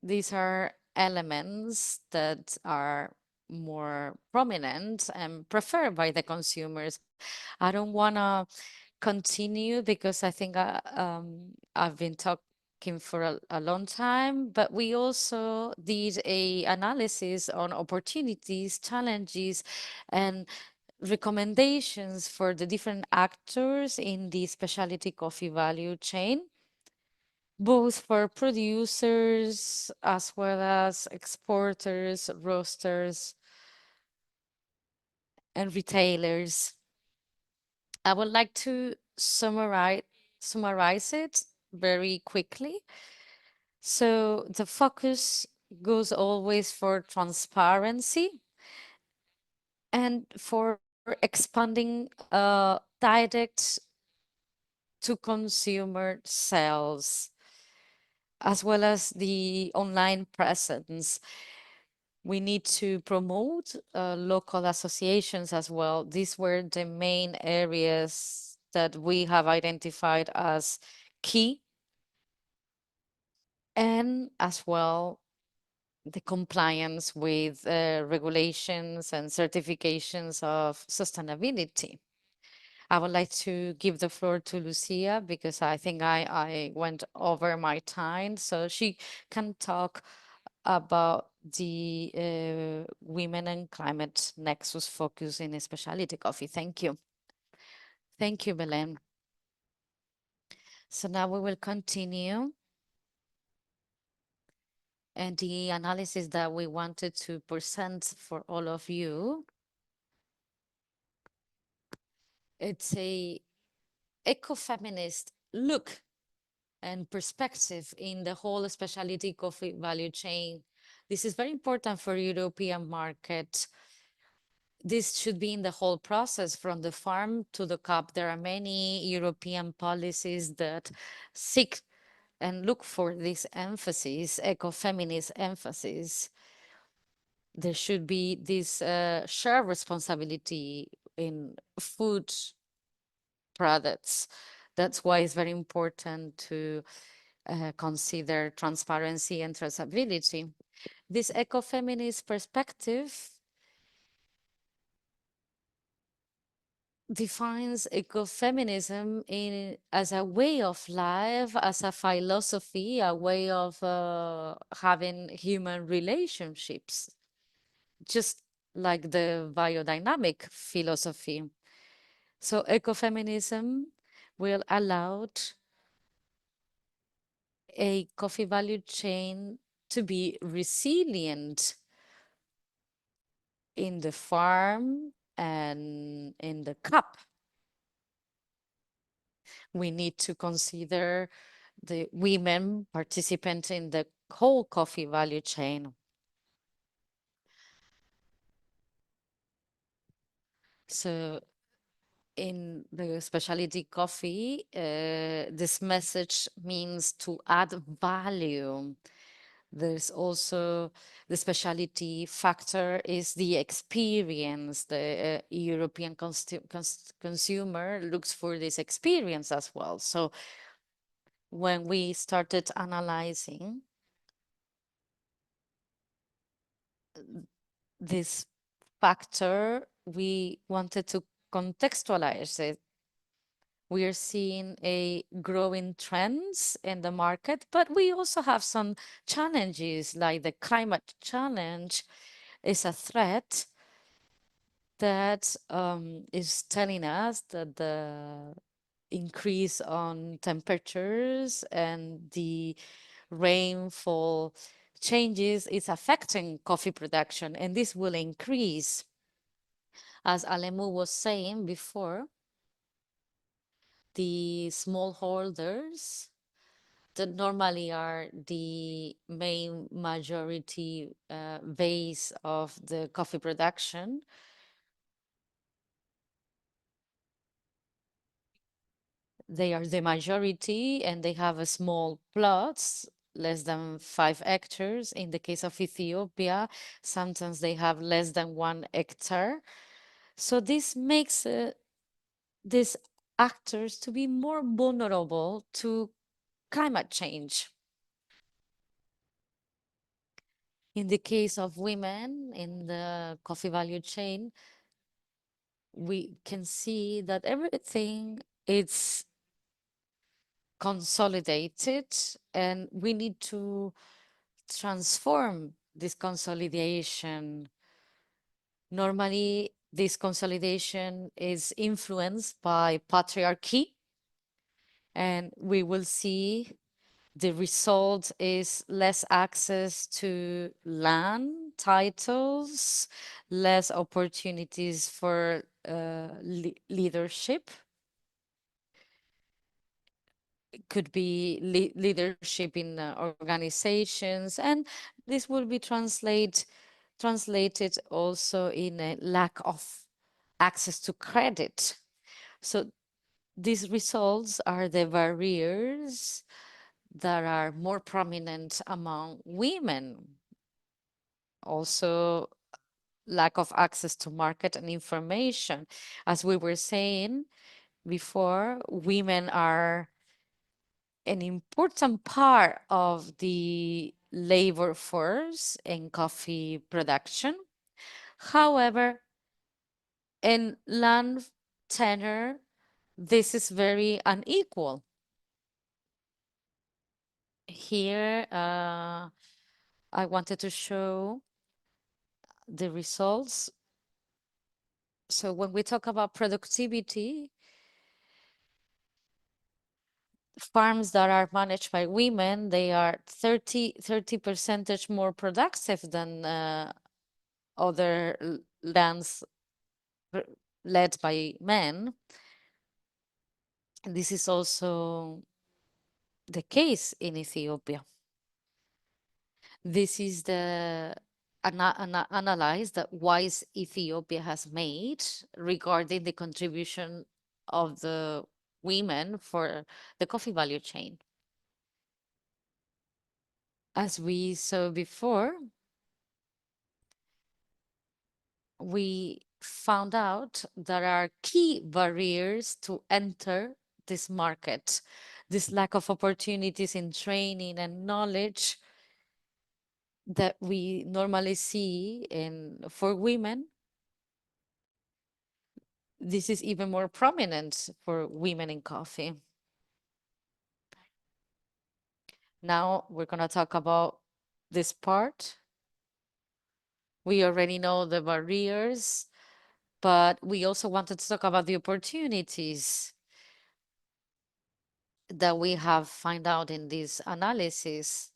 These are elements that are more prominent and preferred by the consumers. I don't want to continue because I think I've been talking for a long time, but we also did a analysis on opportunities, challenges, and recommendations for the different actors in the specialty coffee value chain, both for producers as well as exporters, roasters, and retailers. I would like to summarize it very quickly. So the focus goes always for transparency and for expanding direct to consumer sales, as well as the online presence. We need to promote local associations as well. These were the main areas that we have identified as key. And as well, the compliance with regulations and certifications of sustainability. I would like to give the floor to Lucia because I think I went over my time, so she can talk about the women and climate nexus focus in specialty coffee. Thank you. Thank you, Belen. So now we will continue. And the analysis that we wanted to present for all of you, it's a ecofeminist look and perspective in the whole specialty coffee value chain. This is very important for European market. This should be in the whole process from the farm to the cup. There are many European policies that seek and look for this emphasis, ecofeminist emphasis. There should be this shared responsibility in food products. That's why it's very important to consider transparency and traceability. This ecofeminist perspective defines ecofeminism as a way of life, as a philosophy, a way of having human relationships, just like the biodynamic philosophy. So ecofeminism will allow a coffee value chain to be resilient in the farm and in the cup. We need to consider the women participants in the whole coffee value chain. So in the specialty coffee, this message means to add value. There's also the specialty factor is the experience. The European consumer looks for this experience as well. So when we started analyzing this factor, we wanted to contextualize it. We are seeing a growing trends in the market, but we also have some challenges, like the climate challenge is a threat that is telling us that the increase on temperatures and the rainfall changes is affecting coffee production, and this will increase. As Alemu was saying before, the smallholders that normally are the main majority base of the coffee production They are the majority and they have a small plots, less than 5 hectares. In the case of Ethiopia, sometimes they have less than 1 hectare. So this makes these actors to be more vulnerable to climate change. In the case of women in the coffee value chain, we can see that everything is consolidated and we need to transform this consolidation. Normally, this consolidation is influenced by patriarchy, and we will see the result is less access to land titles, less opportunities for leadership. It could be leadership in organizations, and this will be translated also in a lack of access to credit. So these results are the barriers that are more prominent among women. Also, lack of access to market and information. As we were saying before, women are an important part of the labor force in coffee production. However, in land tenure, this is very unequal. Here, I wanted to show the results. So when we talk about productivity, farms that are managed by women, they are 30 percentage more productive than other lands led by men. This is also the case in Ethiopia. This is the analyze that WISE Ethiopia has made regarding the contribution of the women for the coffee value chain. As we saw before, we found out there are key barriers to enter this market. This lack of opportunities in training and knowledge that we normally see for women. This is even more prominent for women in coffee. Now we're going to talk about this part. We already know the barriers, but we also wanted to talk about the opportunities that we have found out in this analysis.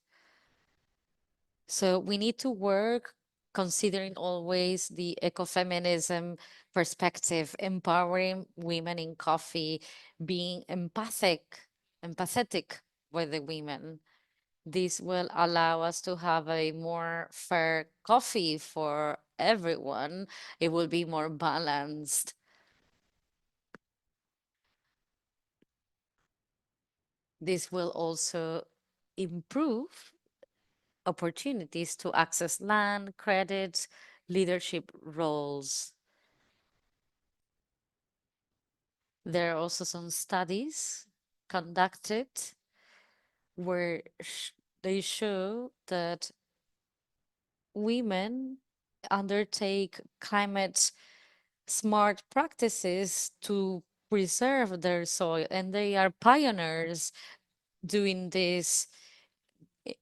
So we need to work considering always the ecofeminism perspective, empowering women in coffee, being empathetic with the women. This will allow us to have a more fair coffee for everyone. It will be more balanced. This will also improve opportunities to access land, credit, leadership roles. There are also some studies conducted where they show that women undertake climate smart practices to preserve their soil, and they are pioneers doing this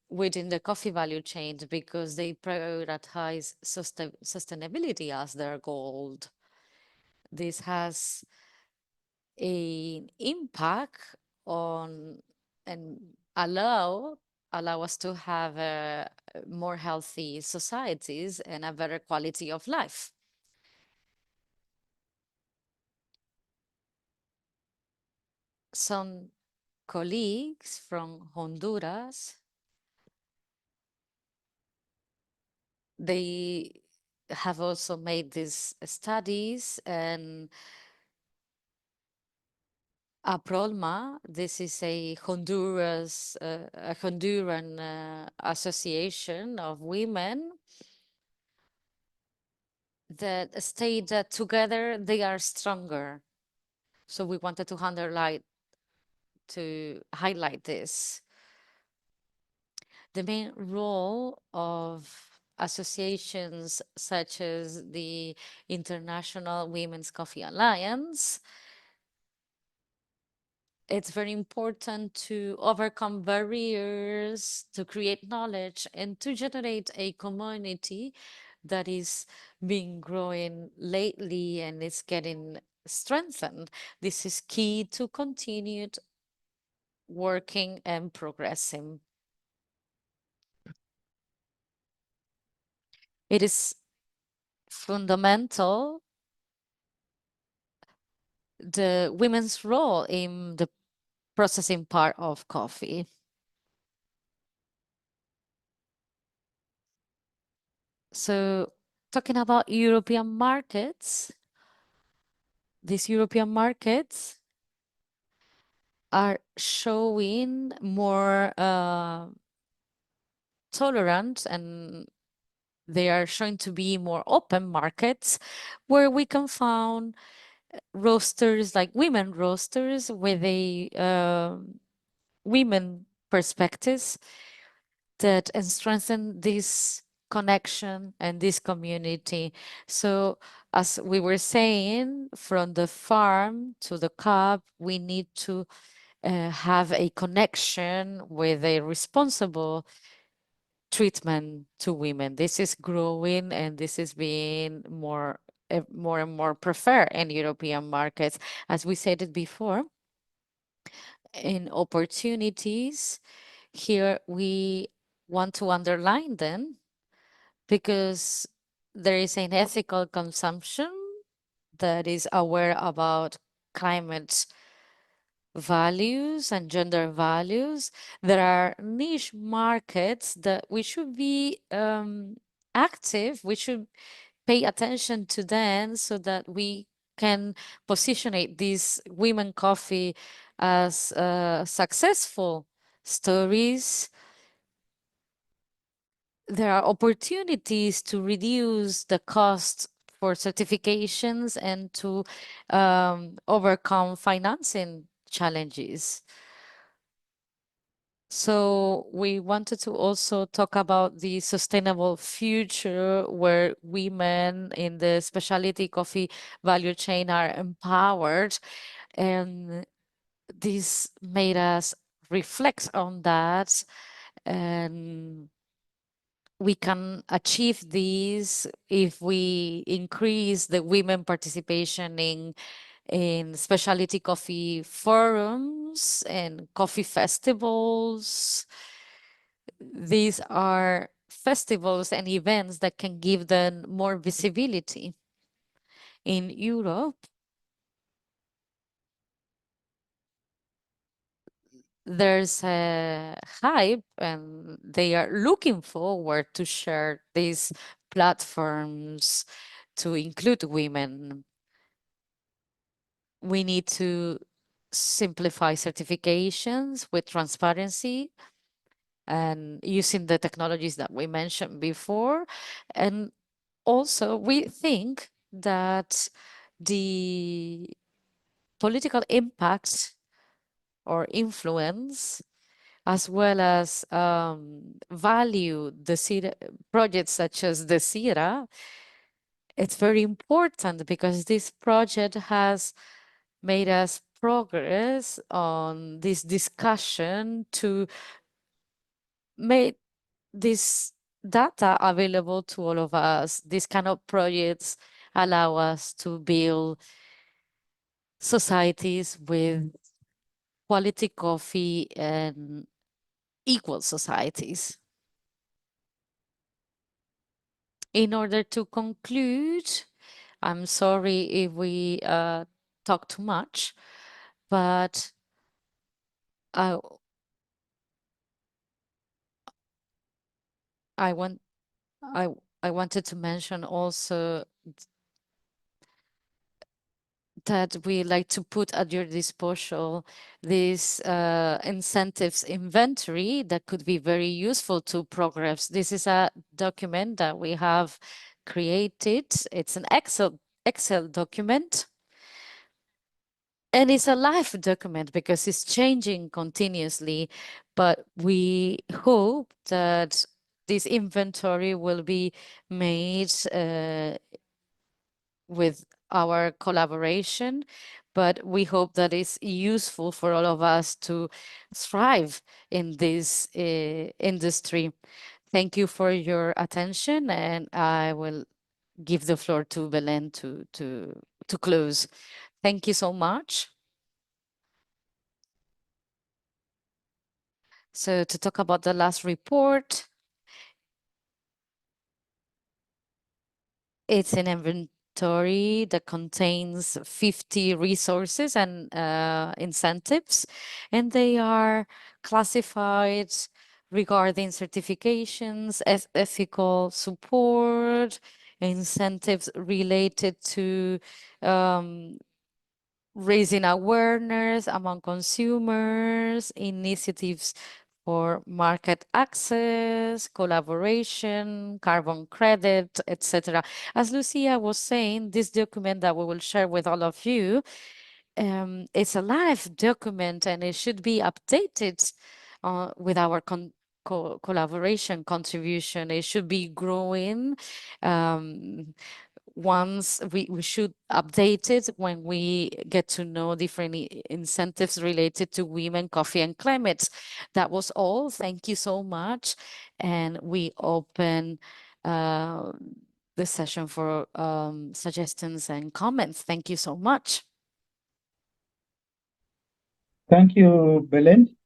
within the coffee value chain because they prioritize sustainability as their goal. This has an impact on and allow us to have more healthy societies and a better quality of life. Some colleagues from Honduras, they have also made these studies and APROLMA, this is a Honduran association of women that state that together they are stronger. So we wanted to highlight this. The main role of associations such as the International Women's Coffee Alliance, it's very important to overcome barriers, to create knowledge, and to generate a community that is being growing lately and it's getting strengthened. This is key to continued working and progressing. It is fundamental the women's role in the processing part of coffee. So talking about European markets, these European markets are showing more tolerant, and they are showing to be more open markets where we can find roasters, like women roasters with a women perspectives that strengthen this connection and this community. So as we were saying, from the farm to the cup, we need to have a connection with a responsible treatment to women. This is growing and this is being more and more preferred in European markets. As we said it before, in opportunities, here we want to underline them because there is an ethical consumption that is aware about climate values and gender values. There are niche markets that we should be active. We should pay attention to them so that we can position these women coffee as successful stories. There are opportunities to reduce the cost for certifications and to overcome financing challenges. So we wanted to also talk about the sustainable future where women in the specialty coffee value chain are empowered. And this made us reflect on that. And we can achieve this if we increase the women participation in specialty coffee forums and coffee festivals. These are festivals and events that can give them more visibility. In Europe, there's a hype and they are looking forward to share these platforms to include women. We need to simplify certifications with transparency and using the technologies that we mentioned before. And also, we think that the political impact or influence, as well as value the projects such as the CIRA, it's very important because this project has made us progress on this discussion to make this data available to all of us. These kind of projects allow us to build societies with quality coffee and equal societies. In order to conclude, I'm sorry if we talk too much, but I wanted to mention also that we like to put at your disposal this incentives inventory that could be very useful to progress. This is a document that we have created. It's an Excel document. And it's a live document because it's changing continuously, but we hope that this inventory will be made with our collaboration, but we hope that it's useful for all of us to thrive in this industry. Thank you for your attention, and I will give the floor to Belen to close. Thank you so much. So to talk about the last report, it's an inventory that contains 50 resources and incentives, and they are classified regarding certifications, ethical support, incentives related to raising awareness among consumers, initiatives for market access, collaboration, carbon credit, etc. As Lucia was saying, this document that we will share with all of you, it's a live document and it should be updated with our collaboration contribution. It should be growing. Once we should update it when we get to know different incentives related to women, coffee, and climate. That was all. Thank you so much. And we open the session for suggestions and comments. Thank you so much. Thank you, Belen,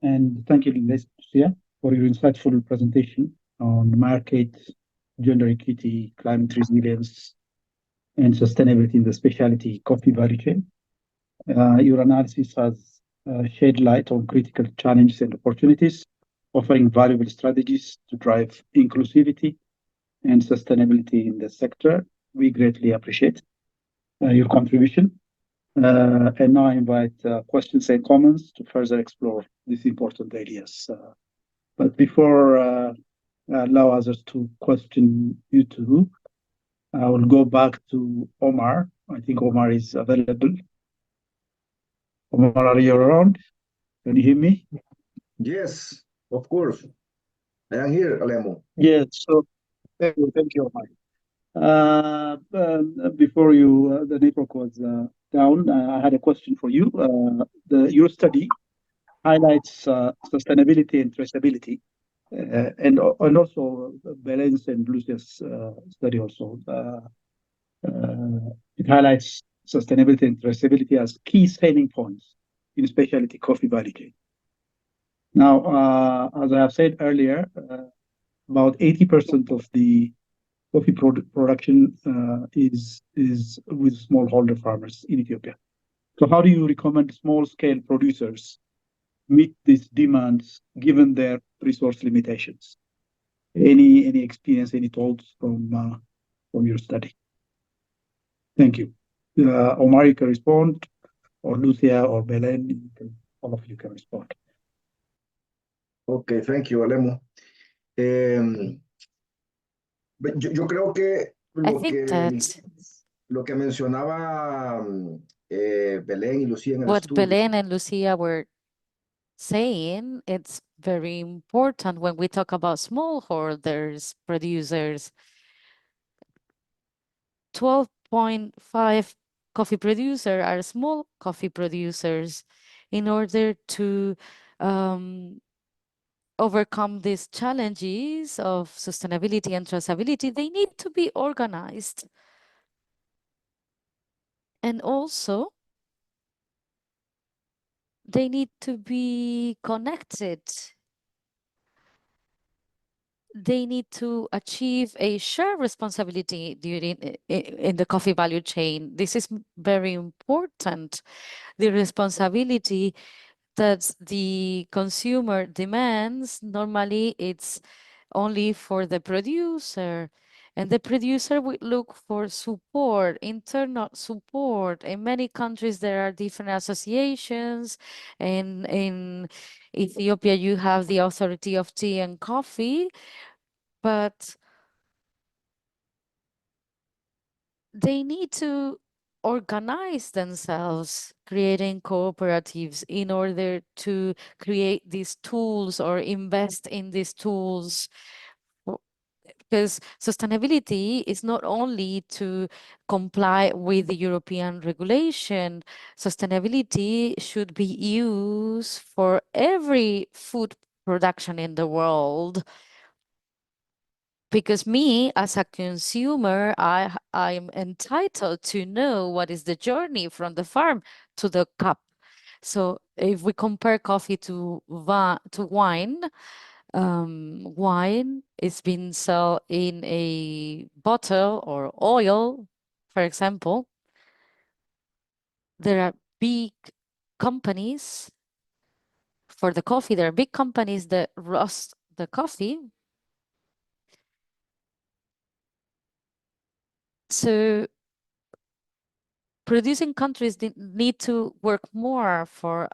and thank you, Lucia, for your insightful presentation on market, gender equity, climate resilience, and sustainability in the specialty coffee value chain. Your analysis has shed light on critical challenges and opportunities, offering valuable strategies to drive inclusivity and sustainability in the sector. We greatly appreciate your contribution. And now I invite questions and comments to further explore these important areas. But before allow others to question you two, I will go back to Omar. I think Omar is available. Omar, are you around? Can you hear me? Yes, of course. I am here, Alemo. Yes. So thank you, Omar. Before the network was down, I had a question for you. Your study highlights sustainability and traceability, and also Belen's and Lucia's study also. It highlights sustainability and traceability as key selling points in specialty coffee value chain. Now, as I have said earlier, about 80% of the coffee production is with smallholder farmers in Ethiopia. So how do you recommend small-scale producers meet these demands given their resource limitations? Any experience, any thoughts from your study? Thank you. Omar, you can respond, or Lucia, or Belen, all of you can respond. Okay, thank you, Alemo. Yo creo que I think that lo que mencionaba Belén y Lucía en el what estudio. Belen and Lucia were saying, it's very important when we talk about smallholders, producers. 12.5 coffee producers are small coffee producers. In order to overcome these challenges of sustainability and traceability, they need to be organized. And also, they need to be connected. They need to achieve a shared responsibility in the coffee value chain. This is very important. The responsibility that the consumer demands, normally it's only for the producer. And the producer would look for support, internal support. In many countries, there are different associations. And in Ethiopia, you have the Authority of Tea and Coffee, but they need to organize themselves, creating cooperatives in order to create these tools or invest in these tools. Because sustainability is not only to comply with the European regulation, sustainability should be used for every food production in the world. Because me, as a consumer, I'm entitled to know what is the journey from the farm to the cup. So if we compare coffee to wine, wine is being sold in a bottle or oil, for example. There are big companies for the coffee. There are big companies that roast the coffee. So producing countries need to work more for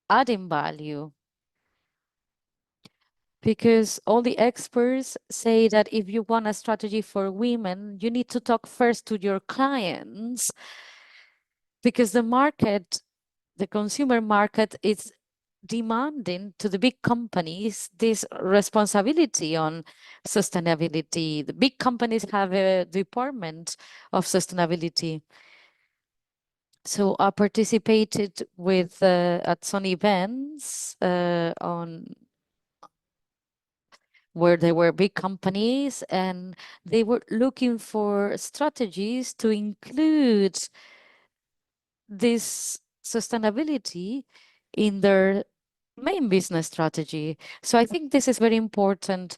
adding value, because all the experts say that if you want a strategy for women, you need to talk first to your clients, because the market, the consumer market, is demanding to the big companies this responsibility on sustainability. The big companies have a department of sustainability. So I participated with at some events on where there were big companies, and they were looking for strategies to include this sustainability in their main business strategy. So I think this is very important.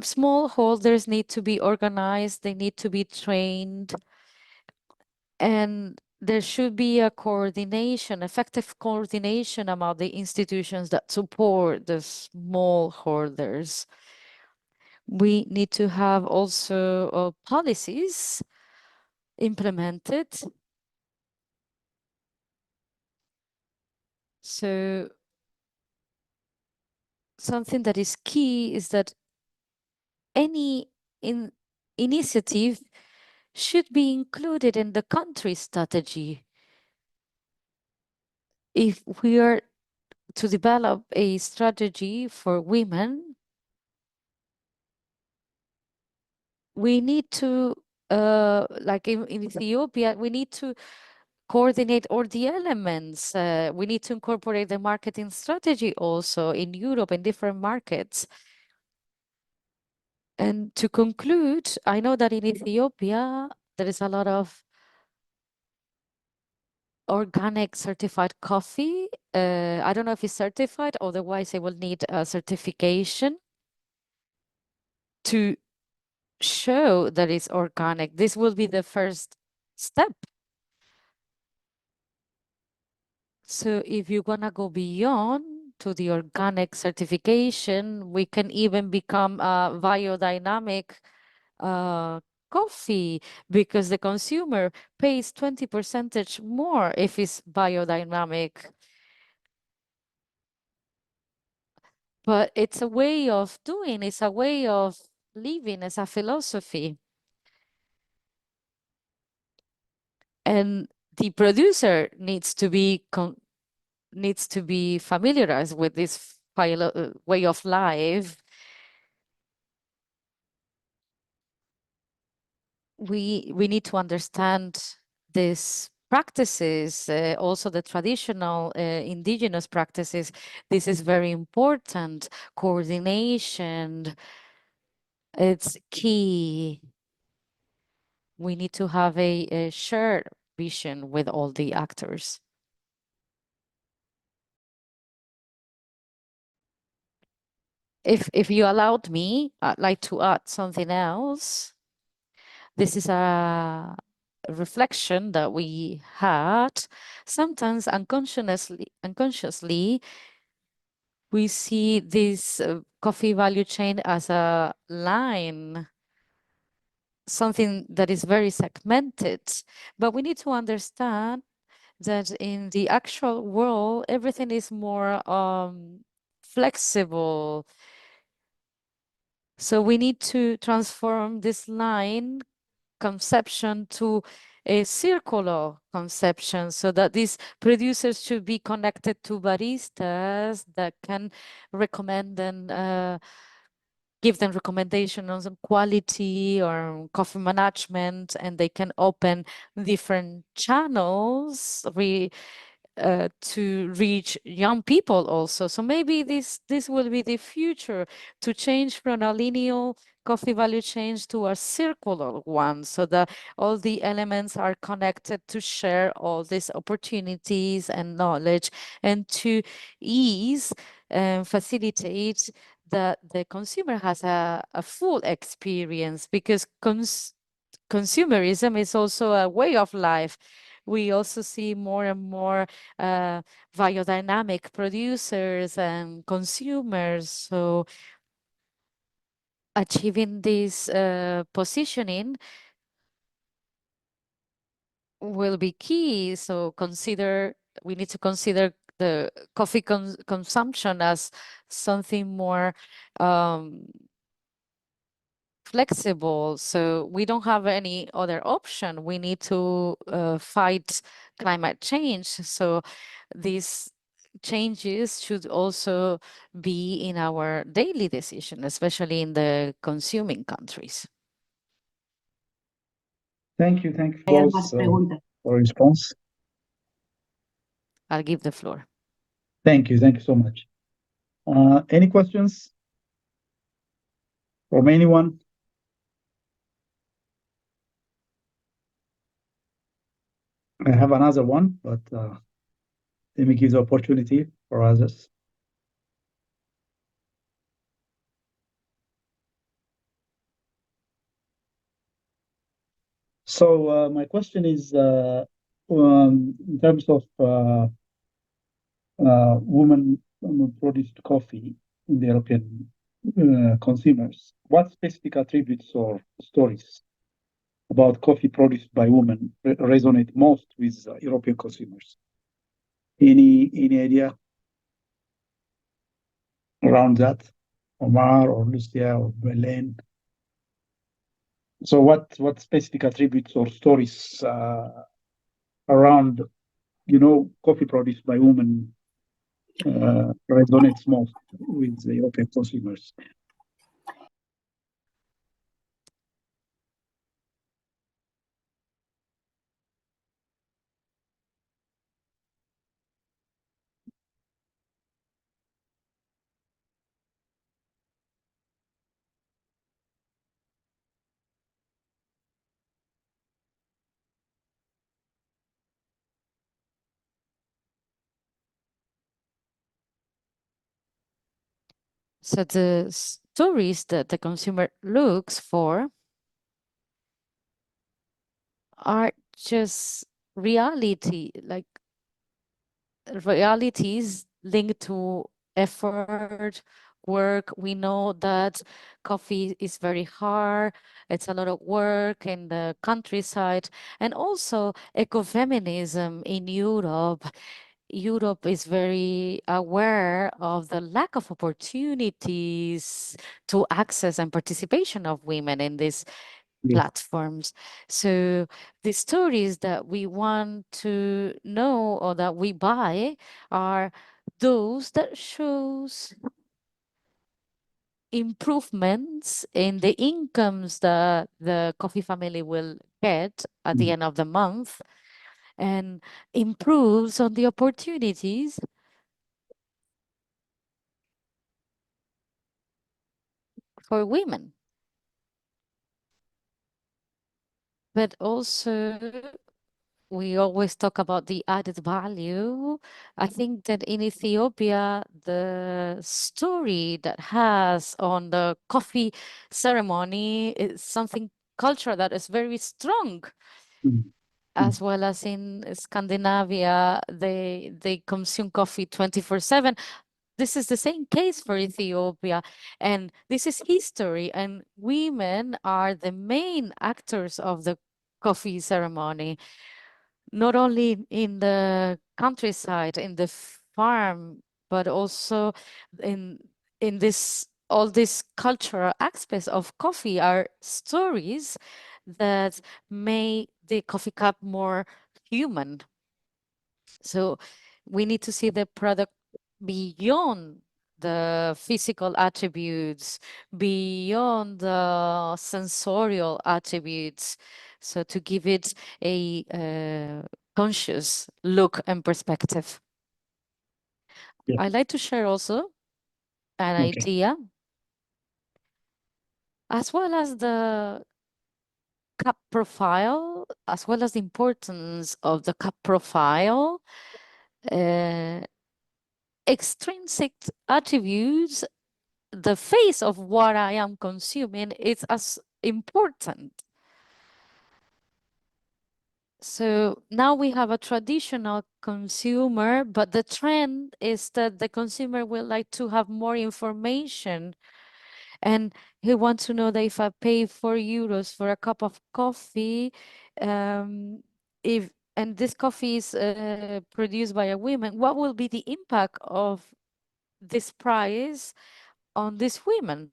Small holders need to be organized, they need to be trained, and there should be a coordination, effective coordination among the institutions that support the small holders. We need to have also policies implemented. So something that is key is that any initiative should be included in the country strategy. If we are to develop a strategy for women, we need to, like in Ethiopia, we need to coordinate all the elements. We need to incorporate the marketing strategy also in Europe, in different markets. And to conclude, I know that in Ethiopia, there is a lot of organic certified coffee. I don't know if it's certified, otherwise I will need a certification to show that it's organic. This will be the first step. So if you're gonna go beyond to the organic certification, we can even become a biodynamic coffee, because the consumer pays 20% more if it's biodynamic. But it's a way of doing, it's a way of living, it's a philosophy. And the producer needs to be familiarized with this way of life. We need to understand these practices, also the traditional indigenous practices. This is very important. Coordination, it's key. We need to have a shared vision with all the actors. If you allowed me, I'd like to add something else. This is a reflection that we had. Sometimes unconsciously, we see this coffee value chain as a line. something that is very segmented, but we need to understand that in the actual world, everything is more flexible. So we need to transform this line conception to a circular conception, so that these producers should be connected to baristas that can recommend and give them recommendation on some quality or coffee management, and they can open different channels to reach young people also. So maybe this will be the future, to change from a linear coffee value chain to a circular one, so that all the elements are connected to share all these opportunities and knowledge, and to ease and facilitate that the consumer has a full experience, because consumerism is also a way of life. We also see more and more biodynamic producers and consumers. So achieving this positioning will be key. So we need to consider the coffee consumption as something more flexible. So we don't have any other option. We need to fight climate change. So these changes should also be in our daily decision, especially in the consuming countries. Thank you. Thank you Hay both más preguntas. for response. I'll give the floor. Thank you. Thank you so much. Any questions from anyone? I have another one, but let me give the opportunity for others. So my question is, in terms of women produced coffee in the European consumers, what specific attributes or stories about coffee produced by women resonate most with European consumers? Any idea around that? Omar or Lucia or Belen? So what specific attributes or stories around, coffee produced by women resonates most with the European consumers? So the stories that the consumer looks for are just realities linked to effort, work. We know that coffee is very hard. It's a lot of work in the countryside, and also ecofeminism in Europe. Europe is very aware of the lack of opportunities to access and participation of women in these platforms. So the stories that we want to know or that we buy are those that shows improvements in the incomes that the coffee family will get at the end of the month, and improves on the opportunities for women. But also, we always talk about the added value. I think that in Ethiopia, the story that has on the coffee ceremony is something cultural that is very strong. As well as in Scandinavia, they consume coffee 24/7. this is the same case for Ethiopia, and this is history, and women are the main actors of the coffee ceremony, not only in the countryside, in the farm, but also in this all these cultural aspects of coffee are stories that make the coffee cup more human. So we need to see the product beyond the physical attributes, beyond the sensorial attributes. So to give it a conscious look and perspective. Yeah. I'd like to share also an Okay. idea, as well as the cup profile, as well as the importance of the cup profile. Extrinsic attributes, the face of what I am consuming, is as important. So now we have a traditional consumer, but the trend is that the consumer will like to have more information, and he wants to know that if I pay €4 for a cup of coffee, and this coffee is produced by a woman, what will be the impact of this price on these women?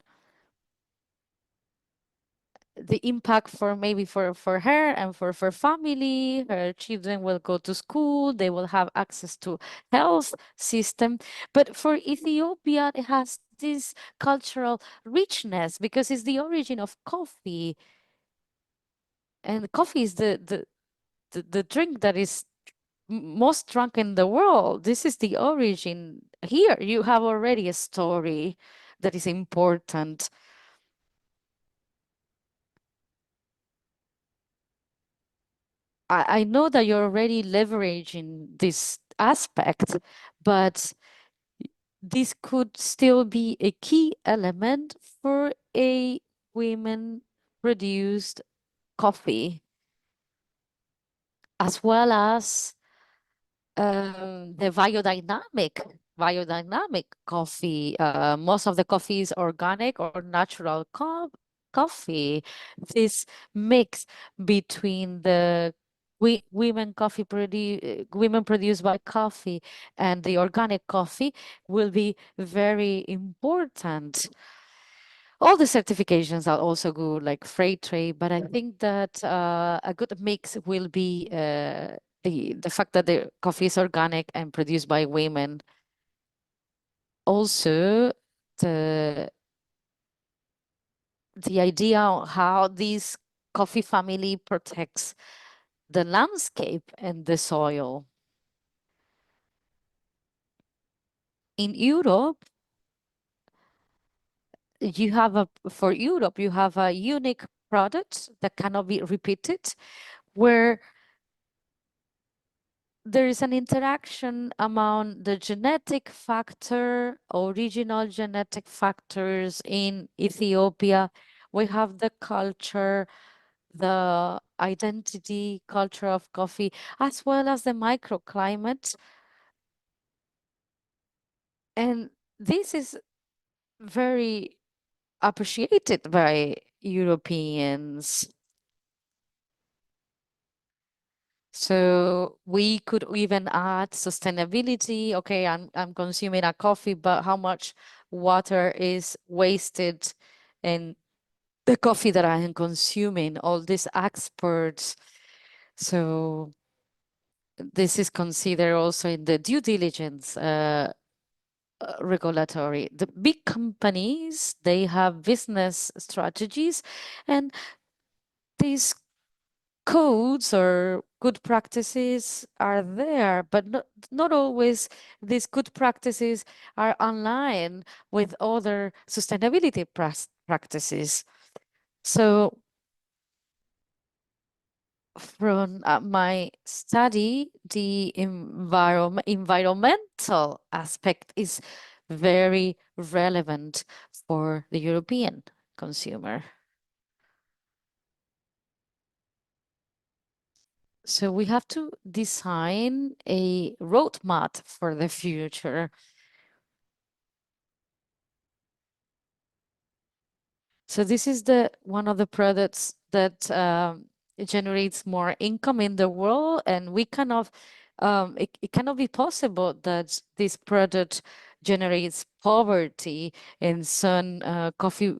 The impact for maybe for her and for family, her children will go to school, they will have access to health system. But for Ethiopia, it has this cultural richness because it's the origin of coffee. And coffee is the drink that is most drunk in the world. This is the origin. Here you have already a story that is important. I know that you're already leveraging this aspect, but this could still be a key element for a women-produced coffee, as well as the biodynamic coffee. Most of the coffee is organic or natural coffee. This mix between the women produced by coffee and the organic coffee will be very important. All the certifications are also good, like freight trade, but I think that a good mix will be the fact that the coffee is organic and produced by women. Also, the idea on how this coffee family protects the landscape and the soil. In Europe, for Europe, you have a unique product that cannot be repeated, where there is an interaction among the genetic factor, original genetic factors in Ethiopia. We have the culture, the identity, culture of coffee, as well as the microclimate. And this is very appreciated by Europeans. So we could even add sustainability. Okay, I'm consuming a coffee, but how much water is wasted in the coffee that I am consuming? All these experts. So this is considered also in the due diligence regulatory. The big companies, they have business strategies, and these codes or good practices are there, but not always these good practices are online with other sustainability practices. So from my study, the environmental aspect is very relevant for the European consumer. So we have to design a roadmap for the future. So this is one of the products that it generates more income in the world, and we cannot it cannot be possible that this product generates poverty in some coffee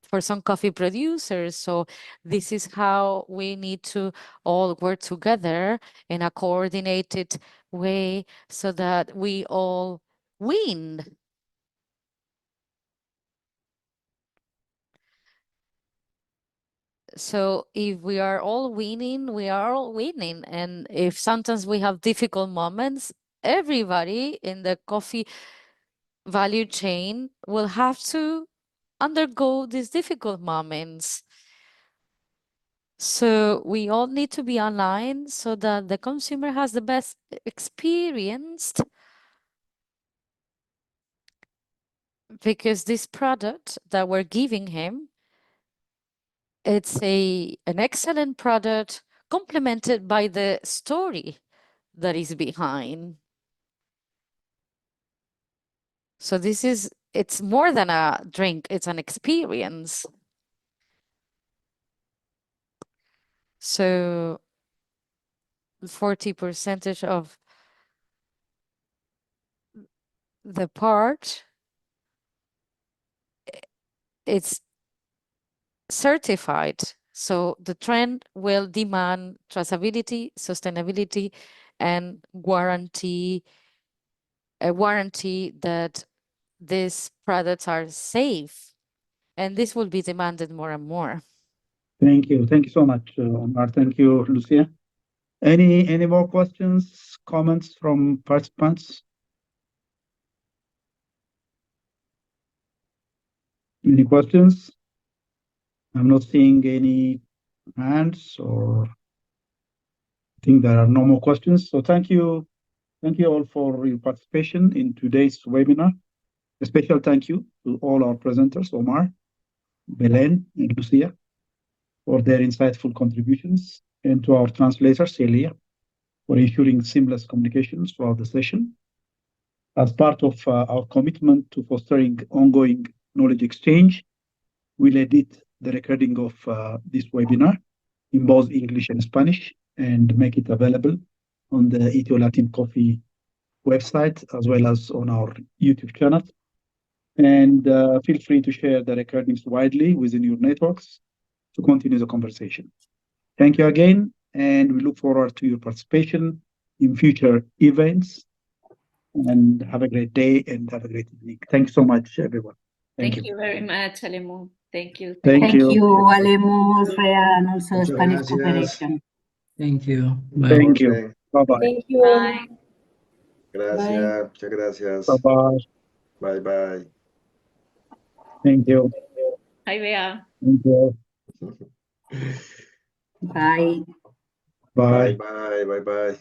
for some coffee producers. So this is how we need to all work together in a coordinated way so that we all win. So if we are all winning, we are all winning. And if sometimes we have difficult moments, everybody in the coffee value chain will have to undergo these difficult moments. So we all need to be aligned so that the consumer has the best experience, because this product that we're giving him, it's an excellent product complemented by the story that is behind. So it's more than a drink, it's an experience. So 40% of the part, it's certified. So the trend will demand traceability, sustainability, and a warranty that these products are safe. And this will be demanded more and more. Thank you. Thank you so much, Omar. Thank you, Lucia. Any more questions, comments from participants? Any questions? I'm not seeing any hands, or I think there are no more questions. So thank you all for your participation in today's webinar. A special thank you to all our presenters, Omar, Belen, and Lucia, for their insightful contributions, and to our translator, Celia, for ensuring seamless communications throughout the session. As part of our commitment to fostering ongoing knowledge exchange, we'll edit the recording of this webinar in both English and Spanish and make it available on the EthioLatinCoffee website as well as on our YouTube channel. And feel free to share the recordings widely within your networks to continue the conversation. Thank you again, and we look forward to your participation in future events. And have a great day and have a great evening. Thanks so much, everyone. Thank you very much, Alemu. Thank you. Thank you. Thank you, Alemu, Rea, and also Muchas Spanish gracias. Cooperation. Thank you. Bye. Thank you. Bye-bye. Thank you. Bye. Gracias. Muchas gracias. Bye-bye. Bye bye. Thank you. Hi, Bea. Thank you. Bye. Bye. Bye bye. Bye bye.